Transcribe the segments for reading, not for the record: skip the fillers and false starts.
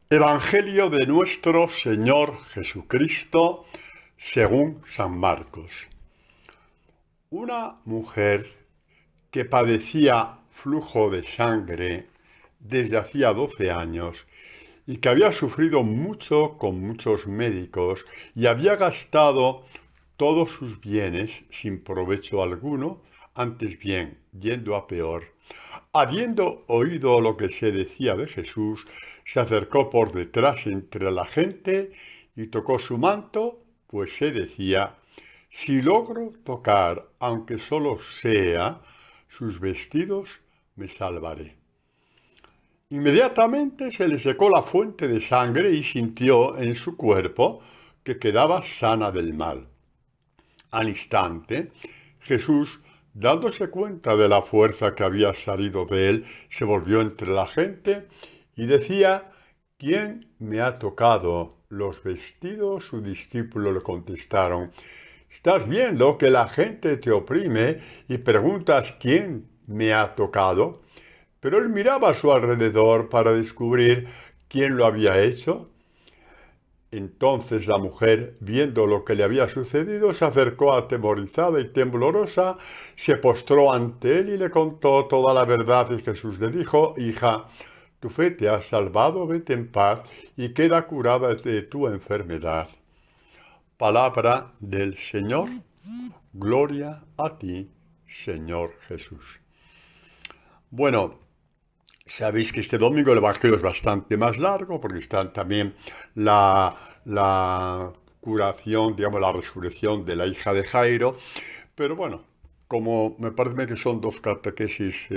Evangelio de nuestro Señor Jesucristo según San Marcos. Una mujer que padecía flujo de sangre desde hacía 12 años y que había sufrido mucho con muchos médicos y había gastado todos sus bienes sin provecho alguno, antes bien yendo a peor. Habiendo oído lo que se decía de Jesús, se acercó por detrás entre la gente y tocó su manto, pues se decía, si logro tocar, aunque solo sea, sus vestidos, me salvaré. Inmediatamente se le secó la fuente de sangre y sintió en su cuerpo que quedaba sana del mal. Al instante, Jesús, dándose cuenta de la fuerza que había salido de él, se volvió entre la gente y decía, ¿quién me ha tocado los vestidos? Sus discípulos le contestaron, ¿estás viendo que la gente te oprime y preguntas quién me ha tocado? Pero él miraba a su alrededor para descubrir quién lo había hecho. Entonces la mujer, viendo lo que le había sucedido, se acercó atemorizada y temblorosa, se postró ante él y le contó toda la verdad. Y Jesús le dijo, hija, tu fe te ha salvado, vete en paz y queda curada de tu enfermedad. Palabra del Señor, gloria a ti, Señor Jesús. Bueno, sabéis que este domingo el Evangelio es bastante más largo porque está también la curación, digamos, la resurrección de la hija de Jairo. Pero bueno, como me parece que son dos catequesis,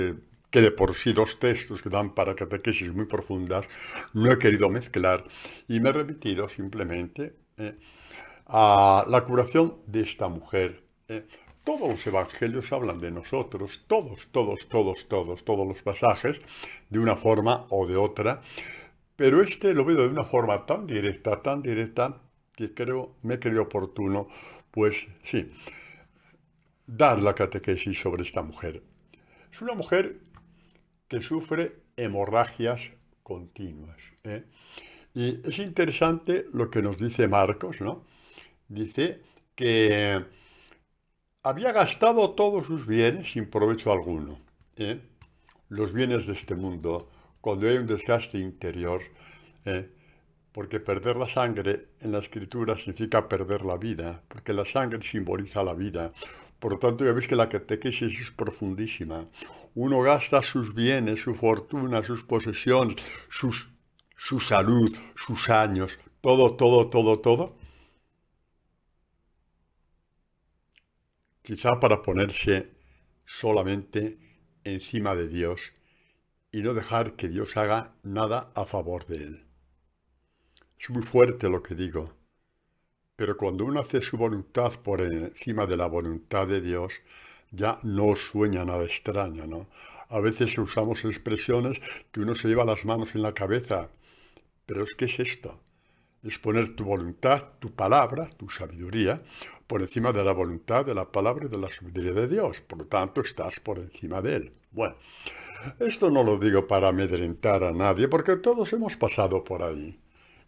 que de por sí dos textos que dan para catequesis muy profundas, no he querido mezclar y me he remitido simplemente a la curación de esta mujer. Todos los evangelios hablan de nosotros, todos los pasajes, de una forma o de otra, pero este lo veo de una forma tan directa, que creo, me creo oportuno, pues sí, dar la catequesis sobre esta mujer. Es una mujer que sufre hemorragias continuas. Y es interesante lo que nos dice Marcos, ¿no? Dice que había gastado todos sus bienes sin provecho alguno. ¿eh? Los bienes de este mundo, cuando hay un desgaste interior, ¿eh? Porque perder la sangre en la escritura significa perder la vida, porque la sangre simboliza la vida. Por lo tanto, ya veis que la catequesis es profundísima. Uno gasta sus bienes, su fortuna, sus posesiones, su salud, sus años, todo, quizá para ponerse solamente encima de Dios y no dejar que Dios haga nada a favor de él. Es muy fuerte lo que digo, pero cuando uno hace su voluntad por encima de la voluntad de Dios, ya no sueña nada extraño, ¿no? A veces usamos expresiones que uno se lleva las manos en la cabeza, pero ¿qué es esto? Es poner tu voluntad, tu palabra, tu sabiduría, por encima de la voluntad, de la palabra y de la sabiduría de Dios. Por lo tanto, estás por encima de él. Bueno, esto no lo digo para amedrentar a nadie, porque todos hemos pasado por ahí.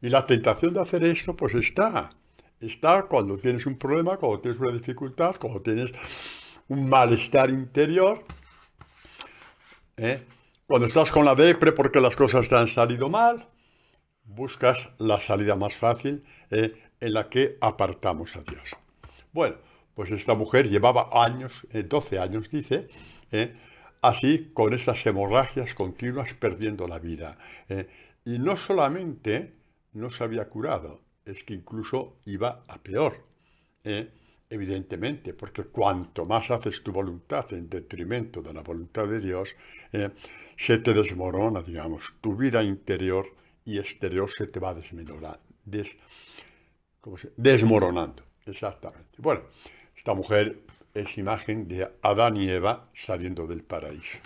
Y la tentación de hacer esto, pues está. Está cuando tienes un problema, cuando tienes una dificultad, cuando tienes un malestar interior, ¿eh? Cuando estás con la depre porque las cosas te han salido mal, buscas la salida más fácil, en la que apartamos a Dios. Bueno, pues esta mujer llevaba años, 12 años dice, eh, así con estas hemorragias continuas perdiendo la vida. Y no solamente no se había curado, es que incluso iba a peor. eh, Evidentemente, porque cuanto más haces tu voluntad en detrimento de la voluntad de Dios, se te desmorona, digamos, tu vida interior y exterior se te va desmoronando. Exactamente. Bueno, esta mujer es imagen de Adán y Eva saliendo del paraíso.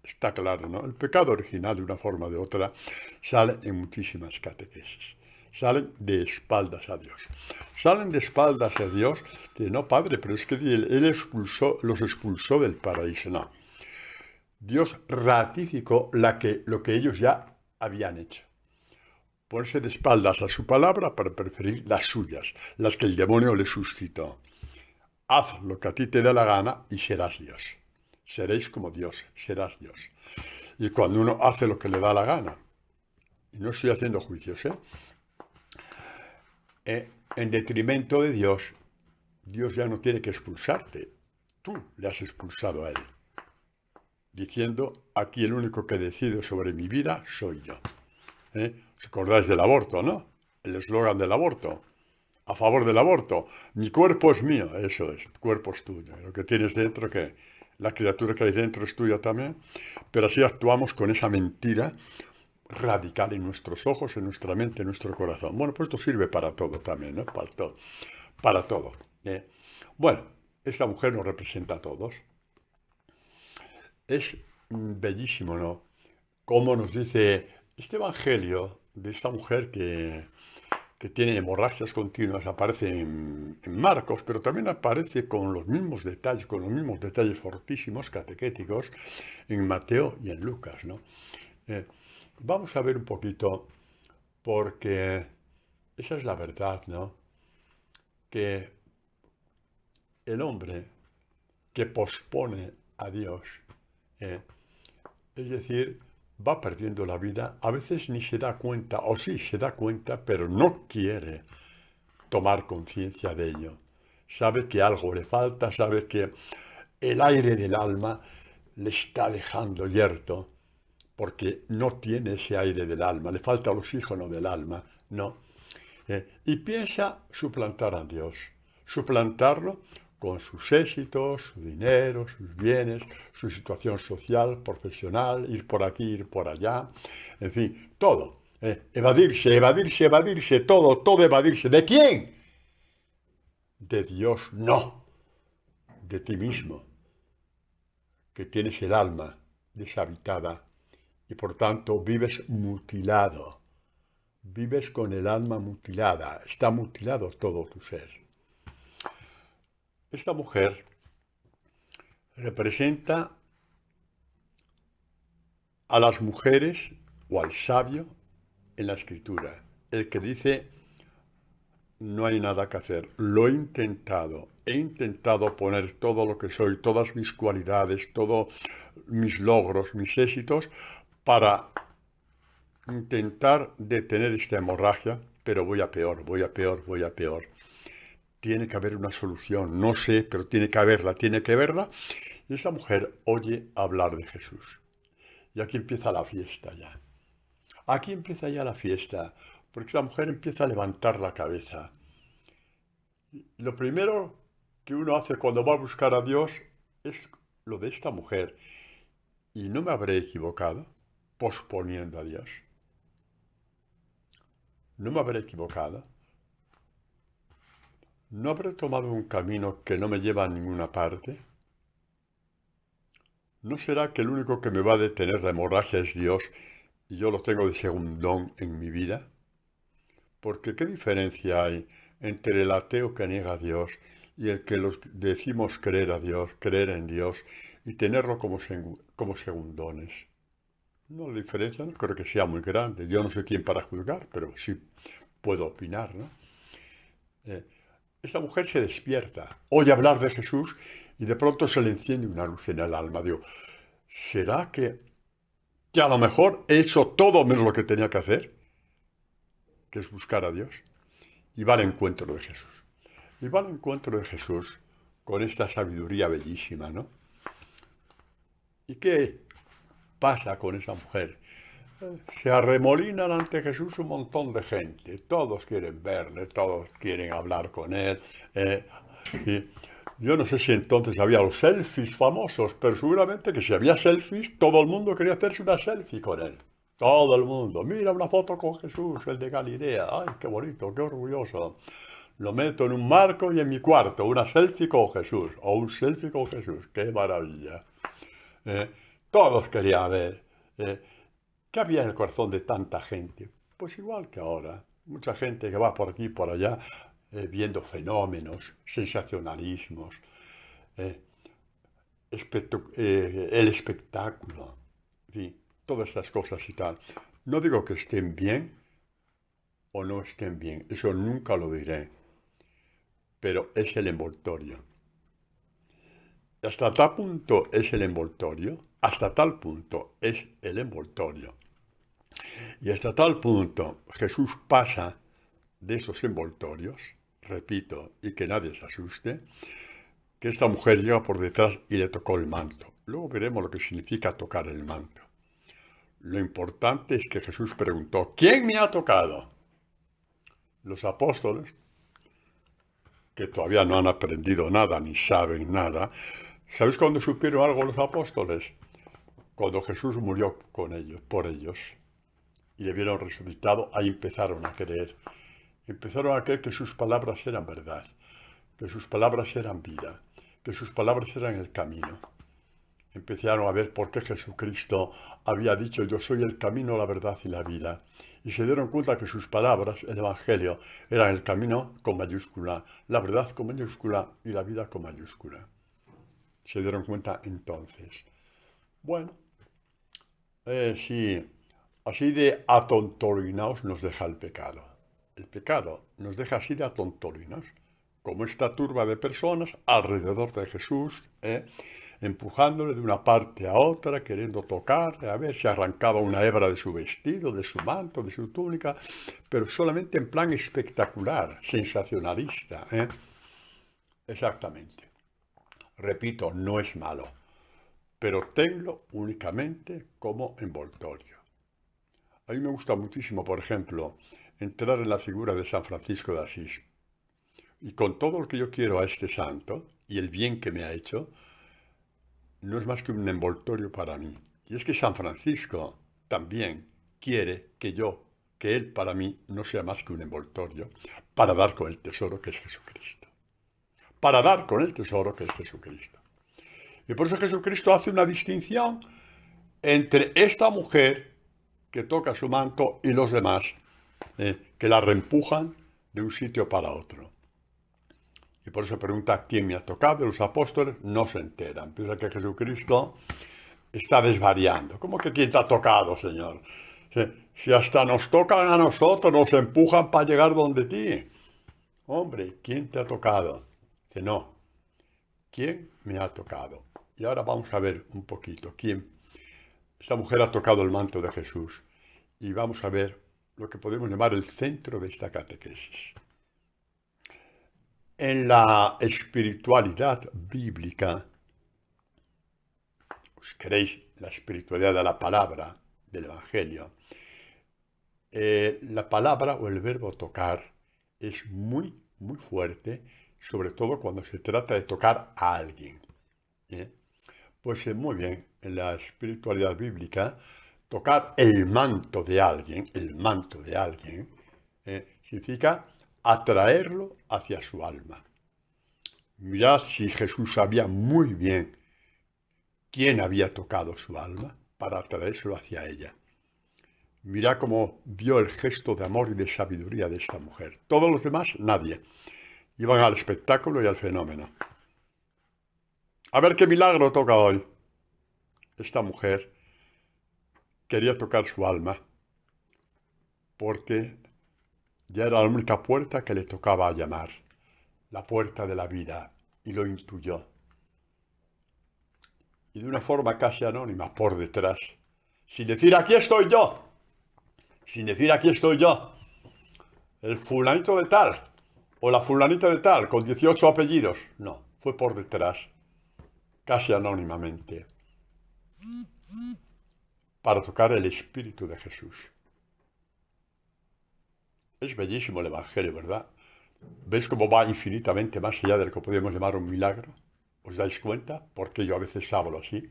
Está claro, ¿no? El pecado original, de una forma o de otra, sale en muchísimas catequesis. Salen de espaldas a Dios. Salen de espaldas a Dios, que no, padre, pero es que él los expulsó del paraíso. No. Dios ratificó lo que ellos ya habían hecho. ponerse de espaldas a su palabra para preferir las suyas, las que el demonio le suscitó. Haz lo que a ti te dé la gana y serás Dios. Seréis como Dios, serás Dios. Y cuando uno hace lo que le da la gana, y no estoy haciendo juicios, en detrimento de Dios, Dios ya no tiene que expulsarte. Tú le has expulsado a él, diciendo, aquí el único que decide sobre mi vida soy yo. ¿Os acordáis del aborto, no? El eslogan del aborto. A favor del aborto. Mi cuerpo es mío. Eso es, tu cuerpo es tuyo. Lo que tienes dentro, que la criatura que hay dentro es tuya también. Pero así actuamos con esa mentira radical en nuestros ojos, en nuestra mente, en nuestro corazón. Bueno, pues esto sirve para todo también, ¿no? Para todo. Para todo. Bueno, esta mujer nos representa a todos. Es bellísimo, ¿no? Como nos dice este evangelio de esta mujer que tiene hemorragias continuas, aparece en Marcos, pero también aparece con los mismos detalles fortísimos, catequéticos, en Mateo y en Lucas, ¿no? Eh, Vamos a ver un poquito, porque esa es la verdad, ¿no? Que el hombre que pospone a Dios, eh, es decir, va perdiendo la vida, a veces ni se da cuenta, o sí se da cuenta, pero no quiere tomar conciencia de ello. Sabe que algo le falta, sabe que el aire del alma le está dejando yerto, porque no tiene ese aire del alma, le falta el oxígeno del alma, no. Y piensa suplantar a Dios, suplantarlo con sus éxitos, su dinero, sus bienes, su situación social, profesional, ir por aquí, ir por allá, en fin, todo. Evadirse, evadirse, evadirse, todo, todo evadirse. ¿De quién? De Dios, no, de ti mismo, que tienes el alma deshabitada y por tanto vives mutilado. Vives con el alma mutilada, está mutilado todo tu ser. Esta mujer representa a las mujeres o al sabio en la escritura, el que dice, no hay nada que hacer, lo he intentado poner todo lo que soy, todas mis cualidades, todos mis logros, mis éxitos, para intentar detener esta hemorragia, pero voy a peor, voy a peor, voy a peor. Tiene que haber una solución, no sé, pero tiene que haberla, tiene que verla. Y esta mujer oye hablar de Jesús. Y aquí empieza la fiesta ya. Aquí empieza ya la fiesta, porque esta mujer empieza a levantar la cabeza. Lo primero que uno hace cuando va a buscar a Dios es lo de esta mujer. Y no me habré equivocado posponiendo a Dios. No me habré equivocado. No habré tomado un camino que no me lleva a ninguna parte. ¿No será que el único que me va a detener la hemorragia es Dios y yo lo tengo de segundón en mi vida? Porque ¿qué diferencia hay entre el ateo que niega a Dios y el que los decimos creer a Dios, creer en Dios y tenerlo como segundones? No, la diferencia no creo que sea muy grande. Yo no soy quien para juzgar, pero sí puedo opinar, ¿no? Esta mujer se despierta, oye hablar de Jesús y de pronto se le enciende una luz en el alma. Digo, ¿será que a lo mejor he hecho todo menos lo que tenía que hacer? Que es buscar a Dios. Y va al encuentro de Jesús. Y va al encuentro de Jesús con esta sabiduría bellísima, ¿no? ¿Y qué pasa con esa mujer? Se arremolinan ante Jesús un montón de gente. Todos quieren verle, todos quieren hablar con él. Y yo no sé si entonces había los selfies famosos, pero seguramente que si había selfies, todo el mundo quería hacerse una selfie con él. Todo el mundo. Mira una foto con Jesús, el de Galilea. Ay, qué bonito, qué orgulloso. Lo meto en un marco y en mi cuarto, una selfie con Jesús. O un selfie con Jesús. Qué maravilla. Eh, Todos querían ver. Eh, ¿Qué había en el corazón de tanta gente? Pues igual que ahora. Mucha gente que va por aquí y por allá viendo fenómenos, sensacionalismos, eh, el espectáculo, en fin, todas estas cosas y tal. No digo que estén bien, o no estén bien. Eso nunca lo diré, pero es el envoltorio. Hasta tal punto es el envoltorio, hasta tal punto es el envoltorio. Y hasta tal punto Jesús pasa de esos envoltorios, repito, y que nadie se asuste, que esta mujer llega por detrás y le tocó el manto. Luego veremos lo que significa tocar el manto. Lo importante es que Jesús preguntó, ¿quién me ha tocado? Los apóstoles, que todavía no han aprendido nada ni saben nada, ¿sabéis cuándo supieron algo los apóstoles? Cuando Jesús murió con ellos, por ellos, y le vieron resucitado, ahí empezaron a creer. Empezaron a creer que sus palabras eran verdad, que sus palabras eran vida, que sus palabras eran el camino. Empezaron a ver por qué Jesucristo había dicho yo soy el camino, la verdad y la vida. Y se dieron cuenta que sus palabras, el Evangelio, eran el camino con mayúscula, la verdad con mayúscula y la vida con mayúscula. Se dieron cuenta entonces. Bueno, sí, así de atontolinaos nos deja el pecado. El pecado nos deja así de atontolinaos, como esta turba de personas alrededor de Jesús, empujándole de una parte a otra, queriendo tocarle, a ver si arrancaba una hebra de su vestido, de su manto, de su túnica, pero solamente en plan espectacular, sensacionalista. Exactamente. Repito, no es malo, pero tenlo únicamente como envoltorio. A mí me gusta muchísimo, por ejemplo, entrar en la figura de San Francisco de Asís. Y con todo lo que yo quiero a este santo y el bien que me ha hecho, no es más que un envoltorio para mí. Y es que San Francisco también quiere que él para mí no sea más que un envoltorio para dar con el tesoro que es Jesucristo. Para dar con el tesoro que es Jesucristo. Y por eso Jesucristo hace una distinción entre esta mujer que toca su manto y los demás, que la reempujan de un sitio para otro. Y por eso pregunta quién me ha tocado. Los apóstoles no se enteran. Piensa que Jesucristo está desvariando. ¿Cómo que quién te ha tocado, Señor? Si hasta nos tocan a nosotros, nos empujan para llegar donde ti. Hombre, ¿quién te ha tocado? Dice, no. ¿Quién me ha tocado? Y ahora vamos a ver un poquito quién. Esta mujer ha tocado el manto de Jesús. Y vamos a ver lo que podemos llamar el centro de esta catequesis. En la espiritualidad bíblica, queréis la espiritualidad de la palabra, del Evangelio, la palabra o el verbo tocar es muy, muy fuerte, sobre todo cuando se trata de tocar a alguien. Pues muy bien, en la espiritualidad bíblica, tocar el manto de alguien, significa atraerlo hacia su alma. Mirad si Jesús sabía muy bien quién había tocado su alma para atraérselo hacia ella. Mirad cómo vio el gesto de amor y de sabiduría de esta mujer. Todos los demás, nadie. Iban al espectáculo y al fenómeno. A ver qué milagro toca hoy. Esta mujer quería tocar su alma porque ya era la única puerta que le tocaba llamar, la puerta de la vida, y lo intuyó. Y de una forma casi anónima, por detrás, sin decir aquí estoy yo, el fulanito de tal, o la fulanita de tal, con 18 apellidos. No, fue por detrás, casi anónimamente, para tocar el Espíritu de Jesús. Es bellísimo el Evangelio, ¿verdad? ¿Ves cómo va infinitamente más allá de lo que podemos llamar un milagro? ¿Os dais cuenta? Porque yo a veces hablo así.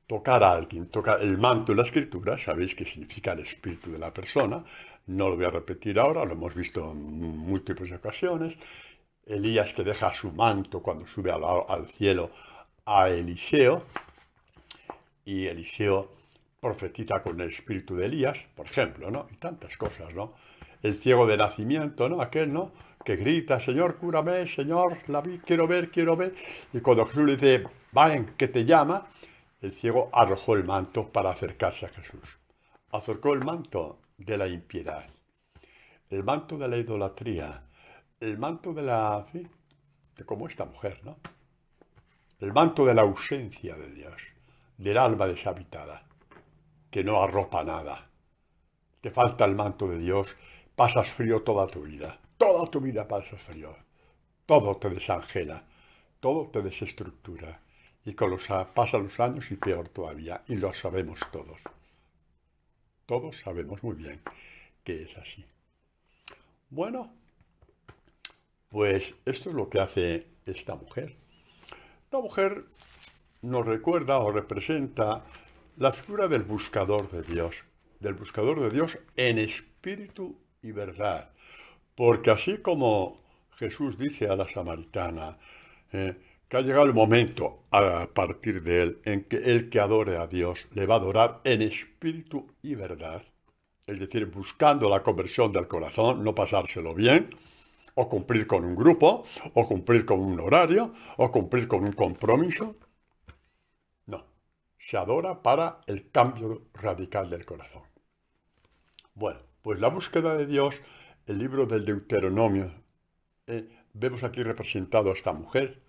Tocar a alguien, tocar el manto en la Escritura, sabéis que significa el espíritu de la persona. No lo voy a repetir ahora, lo hemos visto en múltiples ocasiones. Elías que deja su manto cuando sube al cielo a Eliseo, y Eliseo profetiza con el espíritu de Elías, por ejemplo, ¿no? Y tantas cosas, ¿no? El ciego de nacimiento, ¿no? Aquel, ¿no? Que grita, Señor, cúrame, Señor, quiero ver. Y cuando Jesús le dice, ven, que te llama, el ciego arrojó el manto para acercarse a Jesús. acercó el manto de la impiedad, el manto de la idolatría, el manto de la... sí, de como esta mujer, ¿no? El manto de la ausencia de Dios, del alma deshabitada, que no arropa nada. Te falta el manto de Dios, pasas frío toda tu vida pasas frío. Todo te desangela, todo te desestructura. Y pasan los años y peor todavía, y lo sabemos todos. Todos sabemos muy bien que es así. Bueno, pues esto es lo que hace esta mujer. La mujer nos recuerda o representa la figura del buscador de Dios en espíritu y verdad. Porque así como Jesús dice a la samaritana que ha llegado el momento a partir de él en que el que adore a Dios le va a adorar en espíritu y verdad, es decir, buscando la conversión del corazón, no pasárselo bien, o cumplir con un grupo, o cumplir con un horario, o cumplir con un compromiso. No, se adora para el cambio radical del corazón. Bueno, pues la búsqueda de Dios, el libro del Deuteronomio, vemos aquí representado a esta mujer,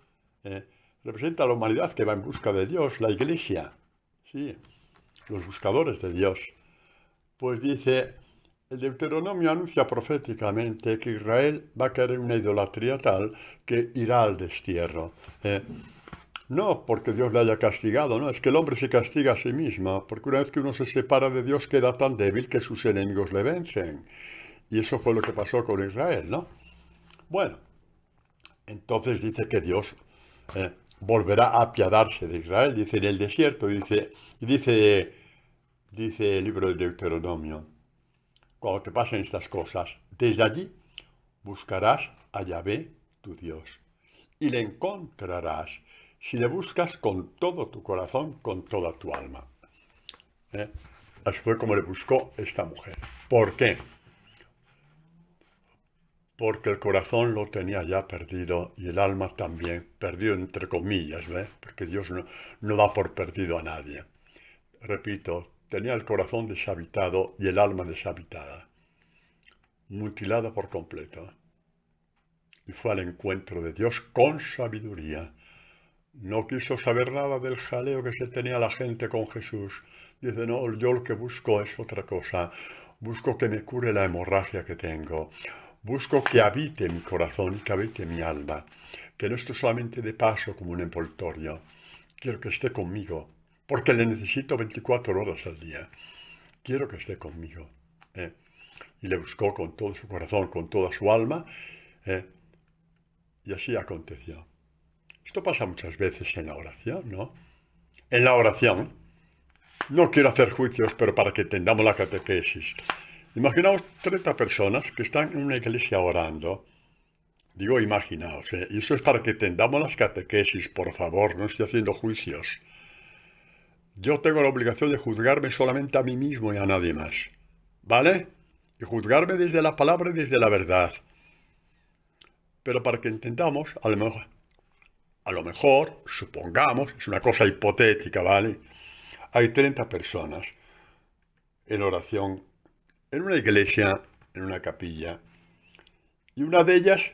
representa a la humanidad que va en busca de Dios, la iglesia, sí, los buscadores de Dios. Pues dice, el Deuteronomio anuncia proféticamente que Israel va a caer en una idolatría tal que irá al destierro. No porque Dios le haya castigado, no, es que el hombre se castiga a sí mismo, porque una vez que uno se separa de Dios queda tan débil que sus enemigos le vencen. Y eso fue lo que pasó con Israel, ¿no? Bueno, entonces dice que Dios volverá a apiadarse de Israel, dice en el desierto, dice el libro del Deuteronomio, cuando te pasen estas cosas, desde allí buscarás a Yahvé, tu Dios, y le encontrarás si le buscas con todo tu corazón, con toda tu alma. Así fue como le buscó esta mujer. ¿Por qué? Porque el corazón lo tenía ya perdido y el alma también, perdido entre comillas, ¿ves? Porque Dios no da por perdido a nadie. Repito, tenía el corazón deshabitado y el alma deshabitada, mutilada por completo. Y fue al encuentro de Dios con sabiduría. No quiso saber nada del jaleo que se tenía la gente con Jesús. Dice, no, yo lo que busco es otra cosa. Busco que me cure la hemorragia que tengo. Busco que habite mi corazón, que habite mi alma. Que no esté solamente de paso como un envoltorio. Quiero que esté conmigo, porque le necesito 24 horas al día. Quiero que esté conmigo. Y le buscó con todo su corazón, con toda su alma. Y así aconteció. Esto pasa muchas veces en la oración, ¿no? En la oración, no quiero hacer juicios, pero para que entendamos la catequesis. Imaginaos 30 personas que están en una iglesia orando. Digo, imaginaos, y eso es para que entendamos las catequesis, por favor, no estoy haciendo juicios. Yo tengo la obligación de juzgarme solamente a mí mismo y a nadie más, ¿vale? Y juzgarme desde la palabra y desde la verdad. Pero para que entendamos, a lo mejor, supongamos, es una cosa hipotética, ¿vale? Hay 30 personas en oración, en una iglesia, en una capilla, y una de ellas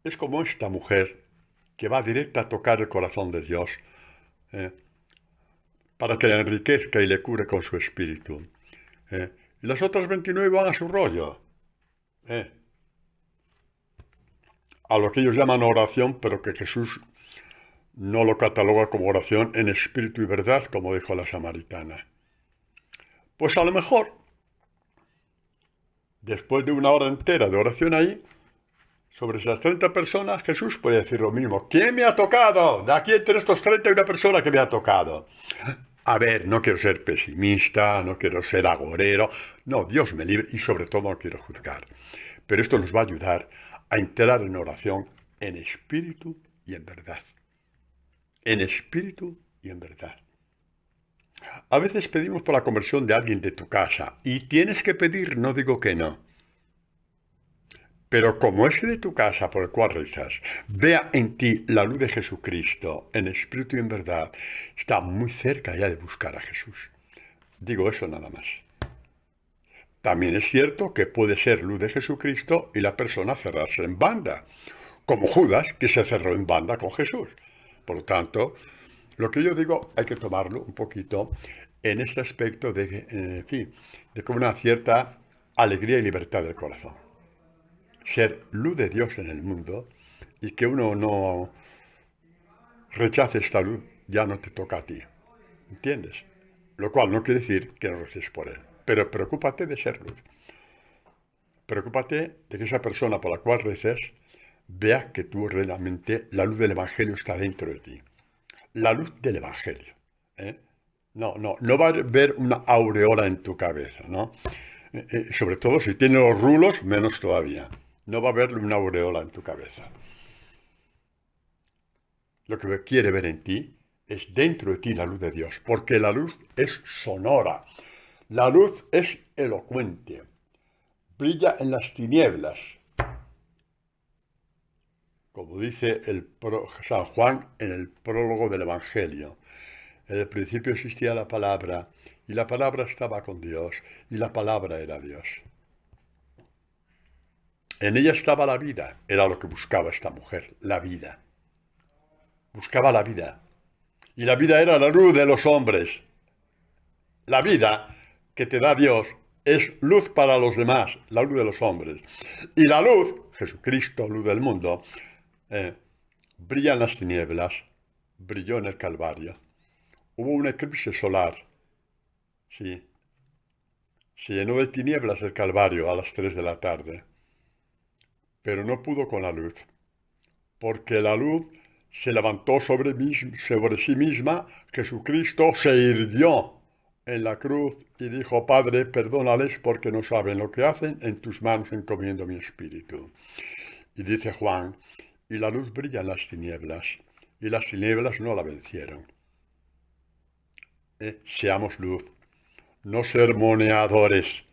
es como esta mujer que va directa a tocar el corazón de Dios para que le enriquezca y le cure con su espíritu. Y las otras 29 van a su rollo. A lo que ellos llaman oración, pero que Jesús no lo cataloga como oración en espíritu y verdad, como dijo la samaritana. Pues a lo mejor, después de una hora entera de oración ahí, sobre esas 30 personas, Jesús puede decir lo mismo. ¿Quién me ha tocado? De aquí entre estos 30 hay una persona que me ha tocado. A ver, no quiero ser pesimista, no quiero ser agorero. No, Dios me libre y sobre todo no quiero juzgar. Pero esto nos va a ayudar a entrar en oración en espíritu y en verdad. En espíritu y en verdad. A veces pedimos por la conversión de alguien de tu casa y tienes que pedir, no digo que no. Pero como ese de tu casa por el cual rezas vea en ti la luz de Jesucristo, en espíritu y en verdad, está muy cerca ya de buscar a Jesús. Digo eso nada más. también es cierto que puede ser luz de Jesucristo y la persona cerrarse en banda, como Judas, que se cerró en banda con Jesús. Por lo tanto, lo que yo digo hay que tomarlo un poquito en este aspecto de, en fin, de con una cierta alegría y libertad del corazón. Ser luz de Dios en el mundo y que uno no rechace esta luz, ya no te toca a ti. ¿Entiendes? Lo cual no quiere decir que no reces por él. Pero preocúpate de ser luz. Preocúpate de que esa persona por la cual reces vea que tú realmente la luz del Evangelio está dentro de ti. La luz del Evangelio. ¿Eh? No va a haber una aureola en tu cabeza, ¿no? Sobre todo si tiene los rulos, menos todavía. No va a haber una aureola en tu cabeza. Lo que quiere ver en ti es dentro de ti la luz de Dios, porque la luz es sonora, la luz es elocuente, brilla en las tinieblas, como dice San Juan en el prólogo del Evangelio. En el principio existía la palabra, y la palabra estaba con Dios, y la palabra era Dios. En ella estaba la vida, era lo que buscaba esta mujer, la vida. Buscaba la vida. Y la vida era la luz de los hombres. La vida que te da Dios es luz para los demás, la luz de los hombres. Y la luz, Jesucristo, luz del mundo, brilla en las tinieblas, brilló en el Calvario. Hubo un eclipse solar, sí. Se llenó de tinieblas el Calvario a las 3 de la tarde. Pero no pudo con la luz, porque la luz se levantó sobre sí misma. Jesucristo se irguió en la cruz y dijo: Padre, perdónales porque no saben lo que hacen, en tus manos encomiendo mi espíritu. Y dice Juan: y la luz brilla en las tinieblas, y las tinieblas no la vencieron. Seamos luz, no sermoneadores,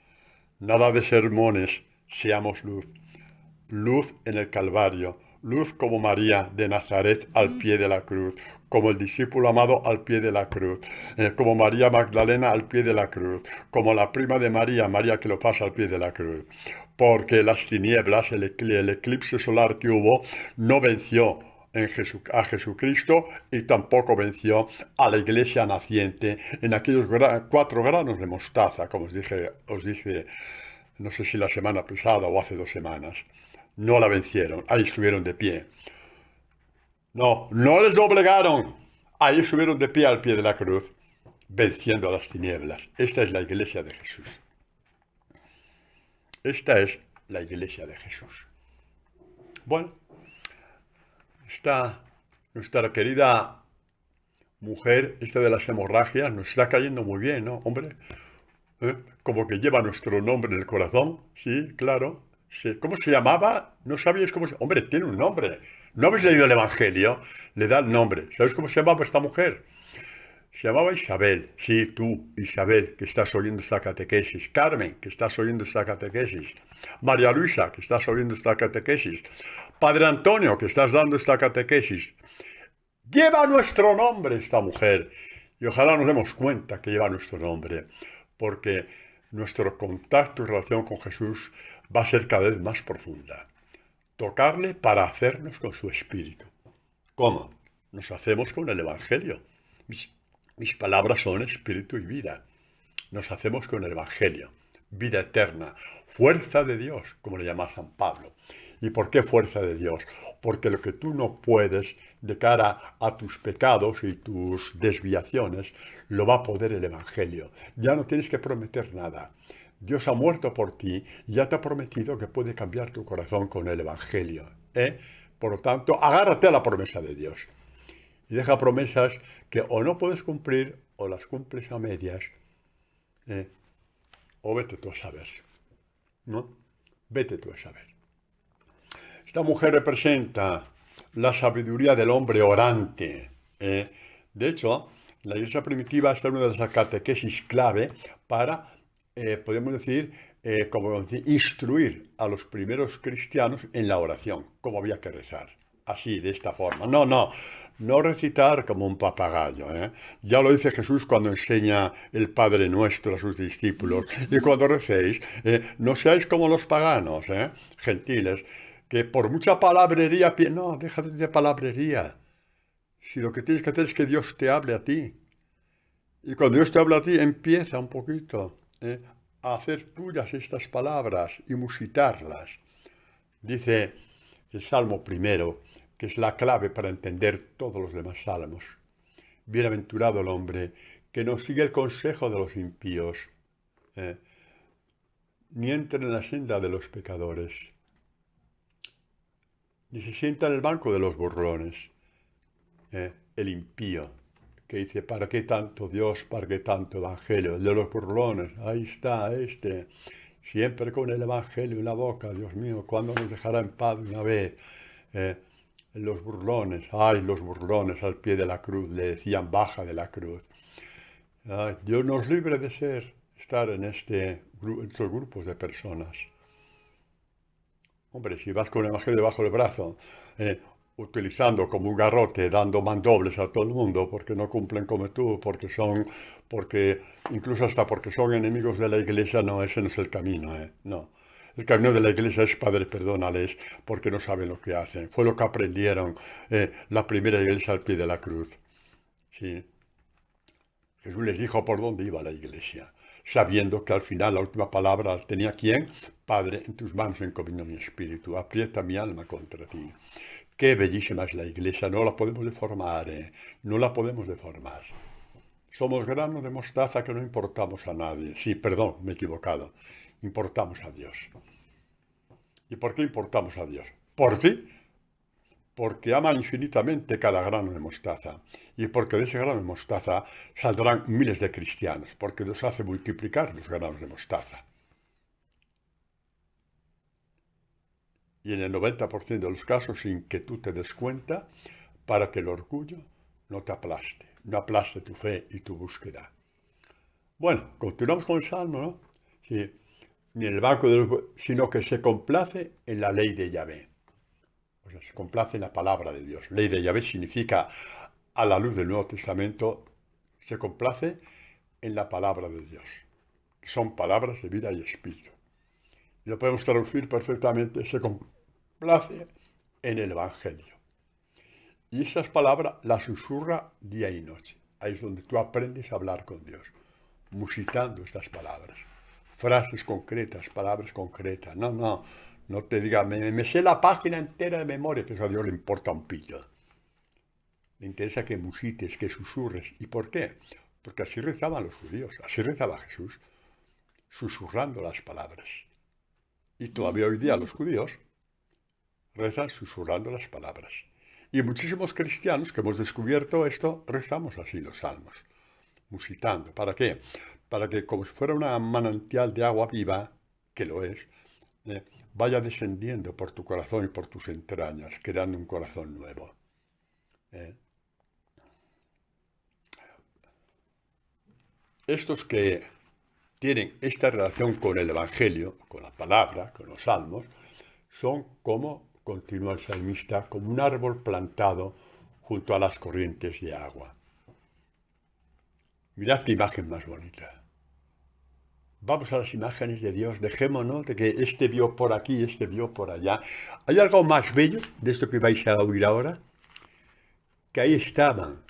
nada de sermones, seamos luz. Luz en el Calvario, luz como María de Nazaret al pie de la cruz, como el discípulo amado al pie de la cruz, como María Magdalena al pie de la cruz, como la prima de María, María Cleofás al pie de la cruz. Porque las tinieblas, el eclipse solar que hubo, no venció a Jesucristo y tampoco venció a la iglesia naciente en aquellos 4 granos de mostaza, como os dije, no sé si la semana pasada o hace 2 semanas. No la vencieron, ahí estuvieron de pie. No les doblegaron, ahí estuvieron de pie al pie de la cruz, venciendo a las tinieblas. Esta es la iglesia de Jesús. Esta es la iglesia de Jesús. Bueno, nuestra querida mujer, esta de las hemorragias, nos está cayendo muy bien, ¿no, hombre? Como que lleva nuestro nombre en el corazón, sí, claro. Sí. ¿Cómo se llamaba? ¿No sabíais cómo se...? Hombre, tiene un nombre. ¿No habéis leído el Evangelio? Le da el nombre. ¿Sabéis cómo se llamaba esta mujer? Se llamaba Isabel. Sí, tú, Isabel, que estás oyendo esta catequesis. Carmen, que estás oyendo esta catequesis. María Luisa, que estás oyendo esta catequesis. Padre Antonio, que estás dando esta catequesis. Lleva nuestro nombre esta mujer. Y ojalá nos demos cuenta que lleva nuestro nombre. Porque nuestro contacto y relación con Jesús va a ser cada vez más profunda. Tocarle para hacernos con su espíritu. ¿Cómo? Nos hacemos con el Evangelio. Mis palabras son espíritu y vida. Nos hacemos con el Evangelio. Vida eterna. Fuerza de Dios, como le llama San Pablo. ¿Y por qué fuerza de Dios? Porque lo que tú no puedes de cara a tus pecados y tus desviaciones, lo va a poder el Evangelio. Ya no tienes que prometer nada. Dios ha muerto por ti y ya te ha prometido que puede cambiar tu corazón con el Evangelio. Por lo tanto, agárrate a la promesa de Dios. Y deja promesas que o no puedes cumplir o las cumples a medias. O vete tú a saber. ¿No? Vete tú a saber. Esta mujer representa la sabiduría del hombre orante. De hecho, la iglesia primitiva está en una de las catequesis clave para, podemos decir, instruir a los primeros cristianos en la oración, cómo había que rezar. Así, de esta forma. No No recitar como un papagayo, ¿eh? Ya lo dice Jesús cuando enseña el Padre Nuestro a sus discípulos. Y cuando recéis, no seáis como los paganos, gentiles, que por mucha palabrería... No, déjate de palabrería. Si lo que tienes que hacer es que Dios te hable a ti. Y cuando Dios te habla a ti, empieza un poquito a hacer tuyas estas palabras y musitarlas. Dice el Salmo primero, que es la clave para entender todos los demás salmos. Bienaventurado el hombre que no sigue el consejo de los impíos, ni entra en la senda de los pecadores, ni se sienta en el banco de los burlones. El impío, que dice, ¿para qué tanto Dios, para qué tanto Evangelio? El de los burlones, ahí está siempre con el Evangelio en la boca, Dios mío, ¿cuándo nos dejará en paz una vez? Los burlones, los burlones al pie de la cruz, le decían, baja de la cruz. Dios nos libre de estar en estos grupos de personas. Hombre, si vas con el Evangelio debajo del brazo, utilizando como un garrote, dando mandobles a todo el mundo, porque no cumplen como tú, incluso hasta porque son enemigos de la iglesia, no, ese no es el camino, no. El camino de la iglesia es, Padre, perdónales, porque no saben lo que hacen. Fue lo que aprendieron la primera iglesia al pie de la cruz. Sí. Jesús les dijo por dónde iba la iglesia, sabiendo que al final la última palabra tenía ¿quién? Padre, en tus manos encomiendo mi espíritu, aprieta mi alma contra ti. Qué bellísima es la iglesia, no la podemos deformar, no la podemos deformar. Somos granos de mostaza que no importamos a nadie. Sí, perdón, me he equivocado. Importamos a Dios. ¿Y por qué importamos a Dios? Por ti, porque ama infinitamente cada grano de mostaza. Y porque de ese grano de mostaza saldrán miles de cristianos, porque Dios hace multiplicar los granos de mostaza. Y en el 90% de los casos sin que tú te des cuenta, para que el orgullo no te aplaste, no aplaste tu fe y tu búsqueda. Bueno, continuamos con el Salmo, ¿no? Sí, ni en el banco sino que se complace en la ley de Yahvé. O sea, se complace en la palabra de Dios. Ley de Yahvé significa, a la luz del Nuevo Testamento, se complace en la palabra de Dios, que son palabras de vida y espíritu. Y lo podemos traducir perfectamente, se complace en el Evangelio. Y esas palabras las susurra día y noche. Ahí es donde tú aprendes a hablar con Dios, musitando estas palabras. Frases concretas, palabras concretas. No te diga, me sé la página entera de memoria, que eso a Dios le importa un pito. Le interesa que musites, que susurres. ¿Y por qué? Porque así rezaban los judíos, así rezaba Jesús, susurrando las palabras. Y todavía hoy día los judíos rezan susurrando las palabras. Y muchísimos cristianos que hemos descubierto esto, rezamos así los salmos, musitando. ¿Para qué? Para que como si fuera una manantial de agua viva, que lo es, vaya descendiendo por tu corazón y por tus entrañas, creando un corazón nuevo. Estos que tienen esta relación con el Evangelio, con la palabra, con los salmos, son como, continúa el salmista, como un árbol plantado junto a las corrientes de agua. Mirad qué imagen más bonita. Vamos a las imágenes de Dios, dejémonos de que este vio por aquí, este vio por allá. ¿Hay algo más bello de esto que vais a oír ahora? Que ahí estaban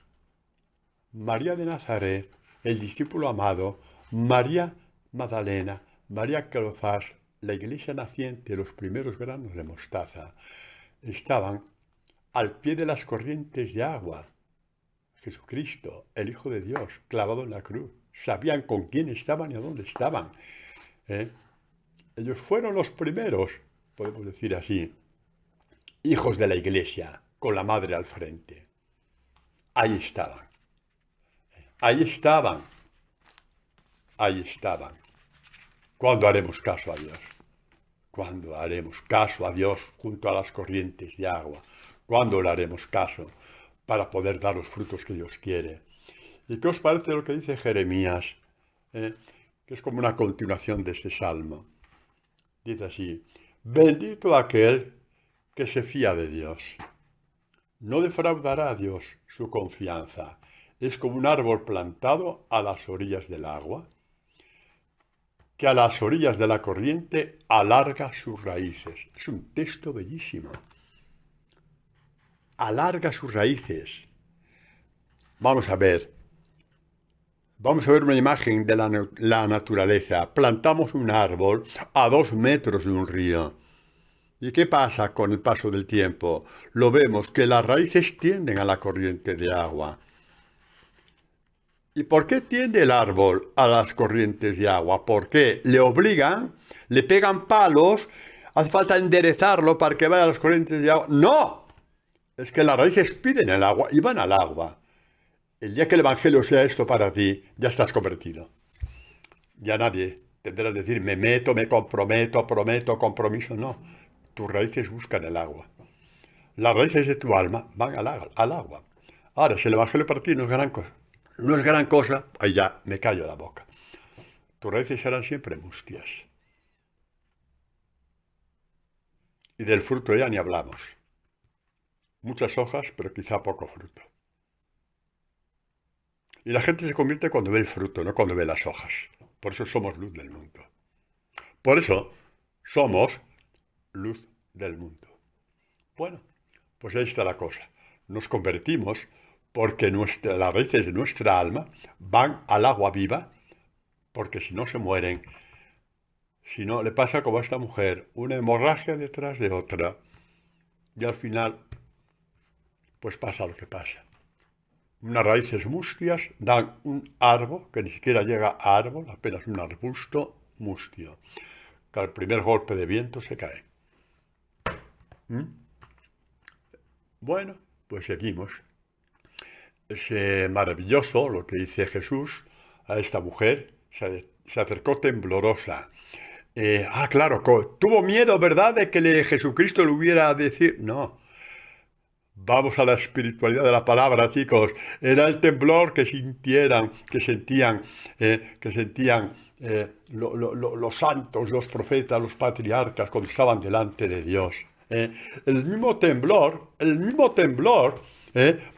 María de Nazaret, el discípulo amado, María Magdalena, María Cleofás, la iglesia naciente, los primeros granos de mostaza, estaban al pie de las corrientes de agua. Jesucristo, el Hijo de Dios, clavado en la cruz. Sabían con quién estaban y a dónde estaban. Ellos fueron los primeros, podemos decir así, hijos de la iglesia, con la madre al frente. Ahí estaban. Ahí estaban. Ahí estaban. ¿Cuándo haremos caso a Dios? ¿Cuándo haremos caso a Dios junto a las corrientes de agua? ¿Cuándo le haremos caso para poder dar los frutos que Dios quiere? ¿Y qué os parece lo que dice Jeremías? Que es como una continuación de este salmo. Dice así: bendito aquel que se fía de Dios. no defraudará a Dios su confianza. Es como un árbol plantado a las orillas del agua, que a las orillas de la corriente alarga sus raíces. Es un texto bellísimo. Alarga sus raíces. Vamos a ver una imagen de la naturaleza. Plantamos un árbol a 2 metros de un río. ¿Y qué pasa con el paso del tiempo? Lo vemos que las raíces tienden a la corriente de agua. ¿Y por qué tiende el árbol a las corrientes de agua? ¿Por qué? Le obligan, le pegan palos, hace falta enderezarlo para que vaya a las corrientes de agua. ¡No! Es que las raíces piden el agua y van al agua. El día que el Evangelio sea esto para ti, ya estás convertido. Ya nadie tendrás que decir, me meto, me comprometo, prometo, compromiso. No, tus raíces buscan el agua. Las raíces de tu alma van al agua. Ahora, si el Evangelio para ti no es gran cosa, ahí ya me callo la boca. Tus raíces serán siempre mustias. Y del fruto ya ni hablamos. Muchas hojas, pero quizá poco fruto. Y la gente se convierte cuando ve el fruto, no cuando ve las hojas. Por eso somos luz del mundo. Por eso somos luz del mundo. Bueno, pues ahí está la cosa. Nos convertimos porque las raíces de nuestra alma van al agua viva, porque si no se mueren, si no le pasa como a esta mujer, una hemorragia detrás de otra, y al final, pues pasa lo que pasa. Unas raíces mustias dan un árbol, que ni siquiera llega a árbol, apenas un arbusto mustio, que al primer golpe de viento se cae. Bueno, pues seguimos. Es maravilloso lo que dice Jesús a esta mujer. Se acercó temblorosa. Claro, tuvo miedo, ¿verdad?, de que Jesucristo le hubiera a decir. No. Vamos a la espiritualidad de la palabra, chicos. Era el temblor que sentían los santos, los profetas, los patriarcas cuando estaban delante de Dios. El mismo temblor,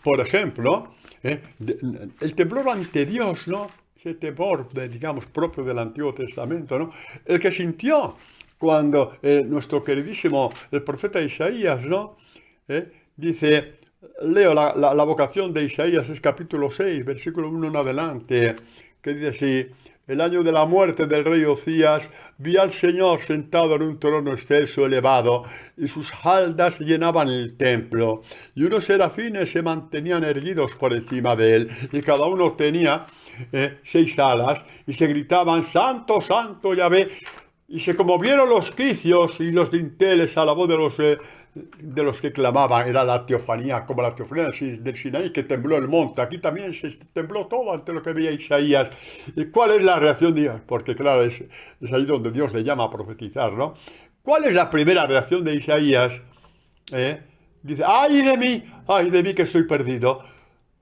por ejemplo, el temblor ante Dios, ¿no? Ese temor, digamos, propio del Antiguo Testamento, ¿no? El que sintió cuando nuestro queridísimo, el profeta Isaías, ¿no? Dice, leo la vocación de Isaías, es capítulo 6, versículo 1 en adelante, que dice así: el año de la muerte del rey Ocías, vi al Señor sentado en un trono excelso elevado, y sus faldas llenaban el templo, y unos serafines se mantenían erguidos por encima de él, y cada uno tenía 6 alas, y se gritaban, Santo, Santo, Yahvé, y se conmovieron los quicios y los dinteles a la voz de los que clamaban. Era la teofanía, como la teofanía del Sinaí, que tembló el monte. Aquí también se tembló todo ante lo que veía Isaías. ¿Y cuál es la reacción de Dios? Porque claro, es ahí donde Dios le llama a profetizar, ¿no? ¿Cuál es la primera reacción de Isaías? Dice, ay de mí que soy perdido.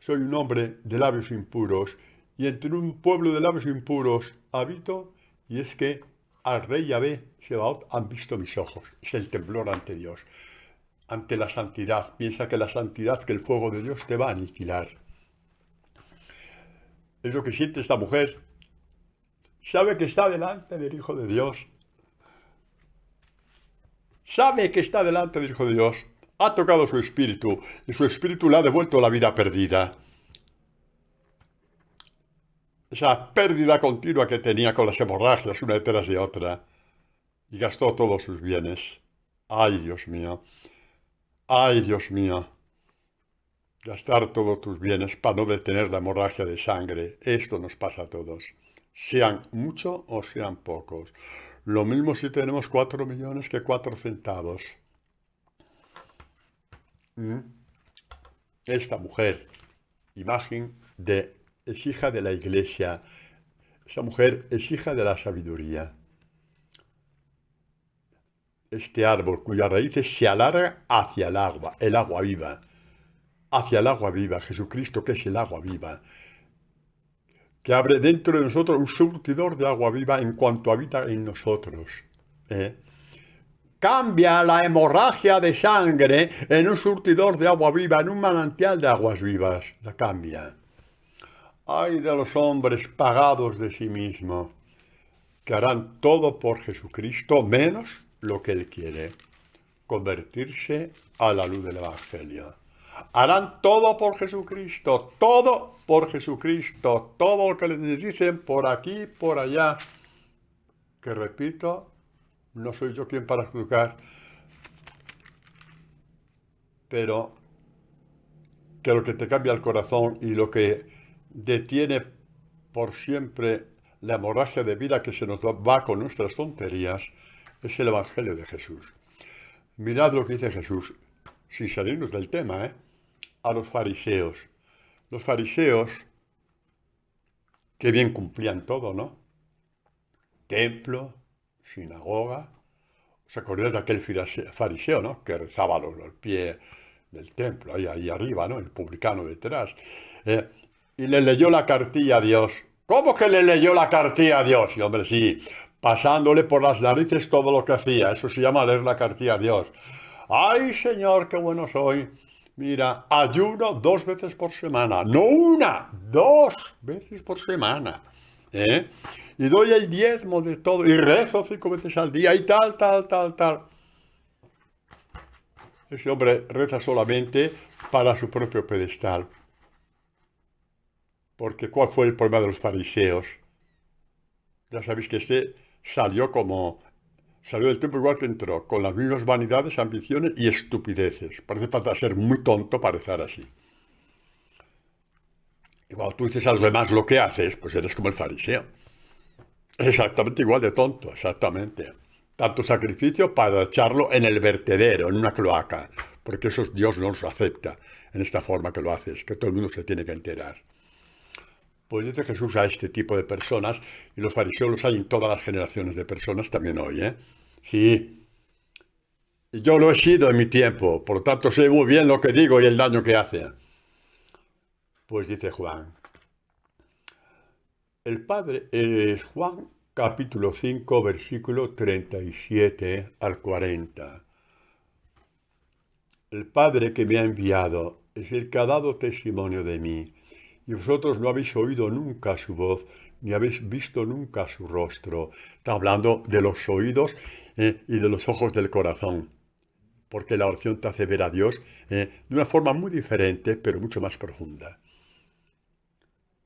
Soy un hombre de labios impuros, y entre un pueblo de labios impuros habito, y es que al rey Yahvé Sebaot han visto mis ojos. Es el temblor ante Dios, ante la santidad. Piensa que la santidad, que el fuego de Dios te va a aniquilar. Es lo que siente esta mujer. Sabe que está delante del Hijo de Dios. Sabe que está delante del Hijo de Dios. Ha tocado su espíritu, y su espíritu le ha devuelto la vida perdida. Esa pérdida continua que tenía con las hemorragias una detrás de otra, y gastó todos sus bienes. ¡Ay, Dios mío! ¡Ay, Dios mío! Gastar todos tus bienes para no detener la hemorragia de sangre. Esto nos pasa a todos. Sean muchos o sean pocos. Lo mismo si tenemos 4 millones que 4 centavos. Esta mujer, imagen es hija de la iglesia. Esa mujer es hija de la sabiduría. Este árbol cuyas raíces se alargan hacia el agua viva. Hacia el agua viva, Jesucristo, que es el agua viva, que abre dentro de nosotros un surtidor de agua viva en cuanto habita en nosotros. cambia la hemorragia de sangre en un surtidor de agua viva, en un manantial de aguas vivas. La cambia. Ay de los hombres pagados de sí mismos, que harán todo por Jesucristo menos lo que Él quiere, convertirse a la luz del Evangelio. Harán todo por Jesucristo, todo por Jesucristo, todo lo que les dicen por aquí, por allá, que repito, no soy yo quien para juzgar, pero que lo que te cambia el corazón y lo que detiene por siempre la hemorragia de vida que se nos va con nuestras tonterías es el Evangelio de Jesús. Mirad lo que dice Jesús, sin salirnos del tema, a los fariseos. Los fariseos, que bien cumplían todo, ¿no? Templo, sinagoga. ¿Os acordáis de aquel fariseo, ¿no? Que rezaba al pie del templo, ahí arriba, ¿no? El publicano detrás. Y le leyó la cartilla a Dios. ¿Cómo que le leyó la cartilla a Dios? Y hombre, sí, pasándole por las narices todo lo que hacía. Eso se llama leer la cartilla a Dios. ¡Ay, Señor, qué bueno soy! Mira, ayuno 2 veces por semana. No una, 2 veces por semana. Y doy el diezmo de todo. Y rezo 5 veces al día y tal. Ese hombre reza solamente para su propio pedestal. Porque ¿cuál fue el problema de los fariseos? Ya sabéis que salió del templo igual que entró, con las mismas vanidades, ambiciones y estupideces. Parece falta ser muy tonto para rezar así. Y cuando tú dices a los demás lo que haces, pues eres como el fariseo. Exactamente igual de tonto, exactamente. Tanto sacrificio para echarlo en el vertedero, en una cloaca, porque eso Dios no los acepta en esta forma que lo haces, que todo el mundo se tiene que enterar. Pues dice Jesús a este tipo de personas, y los fariseos los hay en todas las generaciones de personas también hoy, ¿eh? Sí, y yo lo he sido en mi tiempo, por lo tanto sé muy bien lo que digo y el daño que hace. Pues dice Juan, Juan capítulo 5, versículo 37 al 40. El Padre que me ha enviado es el que ha dado testimonio de mí, y vosotros no habéis oído nunca su voz, ni habéis visto nunca su rostro. Está hablando de los oídos y de los ojos del corazón, porque la oración te hace ver a Dios de una forma muy diferente, pero mucho más profunda.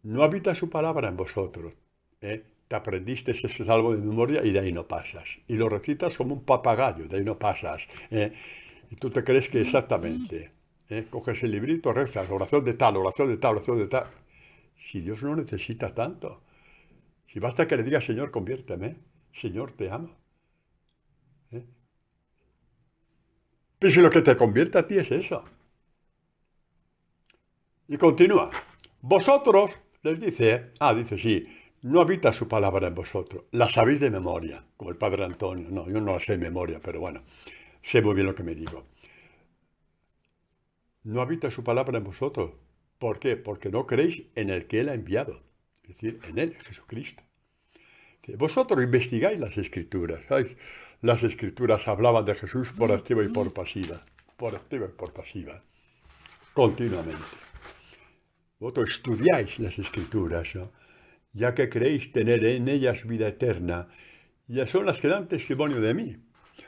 No habita su palabra en vosotros. Te aprendiste ese salmo de memoria y de ahí no pasas. Y lo recitas como un papagayo, de ahí no pasas. Y tú te crees que exactamente. Coges el librito, rezas, oración de tal, oración de tal, oración de tal. Si Dios no necesita tanto. Si basta que le diga, Señor, conviérteme. Señor, te amo. Pero si lo que te convierte a ti es eso. Y continúa. Vosotros, les dice, dice sí, no habita su palabra en vosotros. La sabéis de memoria, como el padre Antonio. No, yo no la sé de memoria, pero bueno, sé muy bien lo que me digo. No habita su palabra en vosotros. ¿Por qué? Porque no creéis en el que Él ha enviado. Es decir, en Él, Jesucristo. Vosotros investigáis las Escrituras. Ay, las Escrituras hablaban de Jesús por activa y por pasiva. Por activa y por pasiva. Continuamente. Vosotros estudiáis las Escrituras, ¿no? Ya que creéis tener en ellas vida eterna, ya son las que dan testimonio de mí.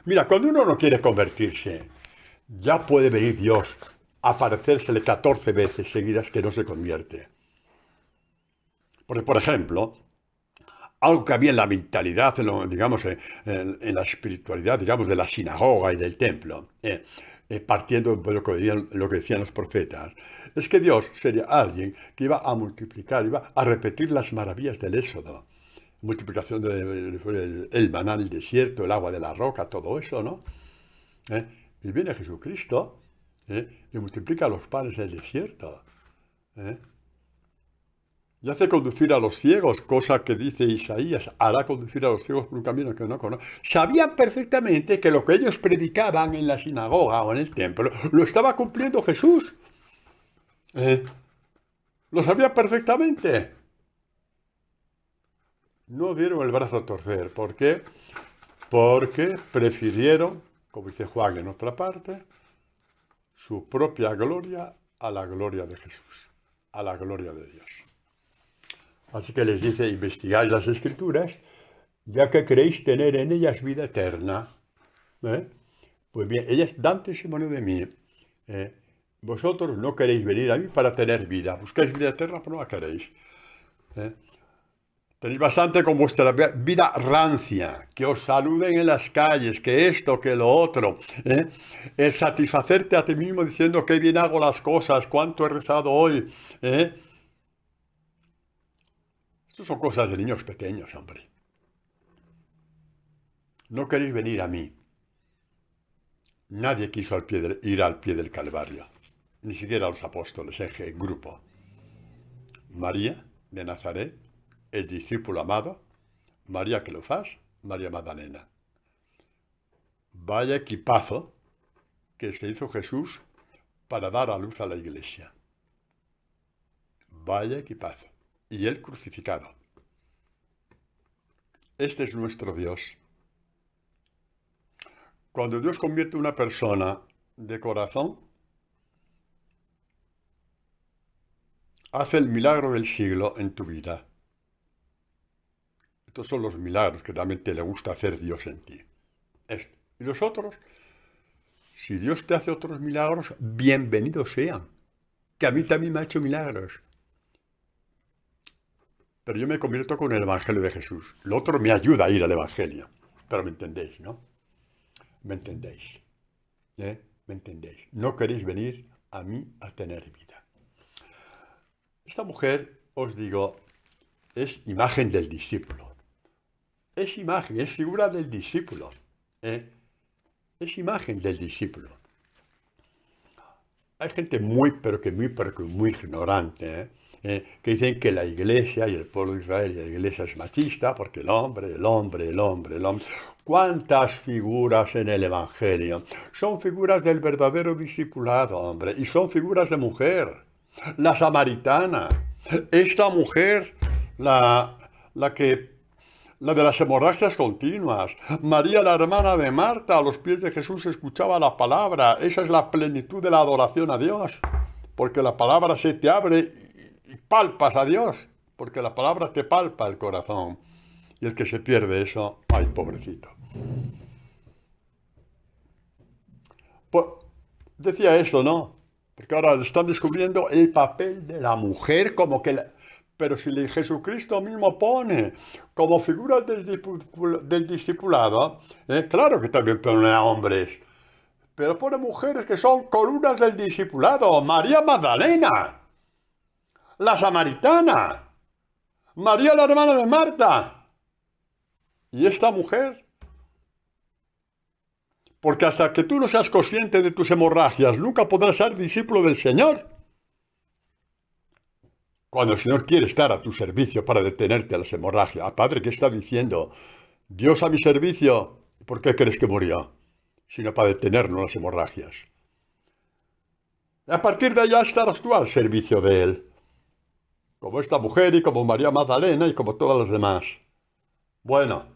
Mira, cuando uno no quiere convertirse, ya puede venir Dios a aparecérsele 14 veces seguidas que no se convierte. Porque, por ejemplo, algo que había en la mentalidad, digamos, en la espiritualidad, digamos, de la sinagoga y del templo, partiendo de lo que decían los profetas, es que Dios sería alguien que iba a multiplicar, iba a repetir las maravillas del Éxodo. Multiplicación del maná en el desierto, el agua de la roca, todo eso, ¿no? Y viene Jesucristo y multiplica los panes del desierto. Y hace conducir a los ciegos, cosa que dice Isaías, hará conducir a los ciegos por un camino que no conocen. Sabían perfectamente que lo que ellos predicaban en la sinagoga o en el templo, lo estaba cumpliendo Jesús. Lo sabían perfectamente. No dieron el brazo a torcer. ¿Por qué? Porque prefirieron como dice Juan en otra parte, su propia gloria a la gloria de Jesús, a la gloria de Dios. Así que les dice, investigáis las Escrituras, ya que queréis tener en ellas vida eterna. Pues bien, ellas dan testimonio de mí. Vosotros no queréis venir a mí para tener vida. Buscáis vida eterna, pero no la queréis. Tenéis bastante con vuestra vida rancia, que os saluden en las calles, que esto, que lo otro. El satisfacerte a ti mismo diciendo que bien hago las cosas, cuánto he rezado hoy. Estas son cosas de niños pequeños, hombre. No queréis venir a mí. Nadie quiso ir al pie del Calvario, ni siquiera los apóstoles en grupo. María de Nazaret, el discípulo amado, María Cleofás, María Magdalena. Vaya equipazo que se hizo Jesús para dar a luz a la iglesia. Vaya equipazo. Y él crucificado. Este es nuestro Dios. Cuando Dios convierte a una persona de corazón, hace el milagro del siglo en tu vida. Estos son los milagros que realmente le gusta hacer Dios en ti. Y los otros, si Dios te hace otros milagros, bienvenidos sean. Que a mí también me ha hecho milagros. Pero yo me convierto con el Evangelio de Jesús. Lo otro me ayuda a ir al Evangelio. Pero me entendéis, ¿no? ¿Me entendéis? ¿Me entendéis? No queréis venir a mí a tener vida. Esta mujer, os digo, es imagen del discípulo. Es imagen, es figura del discípulo. Es imagen del discípulo. Hay gente muy ignorante, que dicen que la iglesia y el pueblo de Israel y la iglesia es machista porque el hombre. ¿Cuántas figuras en el Evangelio? Son figuras del verdadero discipulado, hombre, y son figuras de mujer. La samaritana, esta mujer, la de las hemorragias continuas. María, la hermana de Marta, a los pies de Jesús escuchaba la palabra. Esa es la plenitud de la adoración a Dios. Porque la palabra se te abre y palpas a Dios. Porque la palabra te palpa el corazón. Y el que se pierde eso, ay, pobrecito. Pues decía esto, ¿no? Porque ahora están descubriendo el papel de la mujer como que... Pero si Jesucristo mismo pone como figura del discipulado, claro que también pone a hombres, pero pone mujeres que son columnas del discipulado. María Magdalena, la samaritana, María la hermana de Marta. ¿Y esta mujer? Porque hasta que tú no seas consciente de tus hemorragias, nunca podrás ser discípulo del Señor. Cuando el Señor quiere estar a tu servicio para detenerte a las hemorragias. Padre, ¿qué está diciendo? Dios a mi servicio. ¿Por qué crees que murió? Sino para detenernos las hemorragias. A partir de allá estarás tú al servicio de Él. Como esta mujer y como María Magdalena y como todas las demás. Bueno,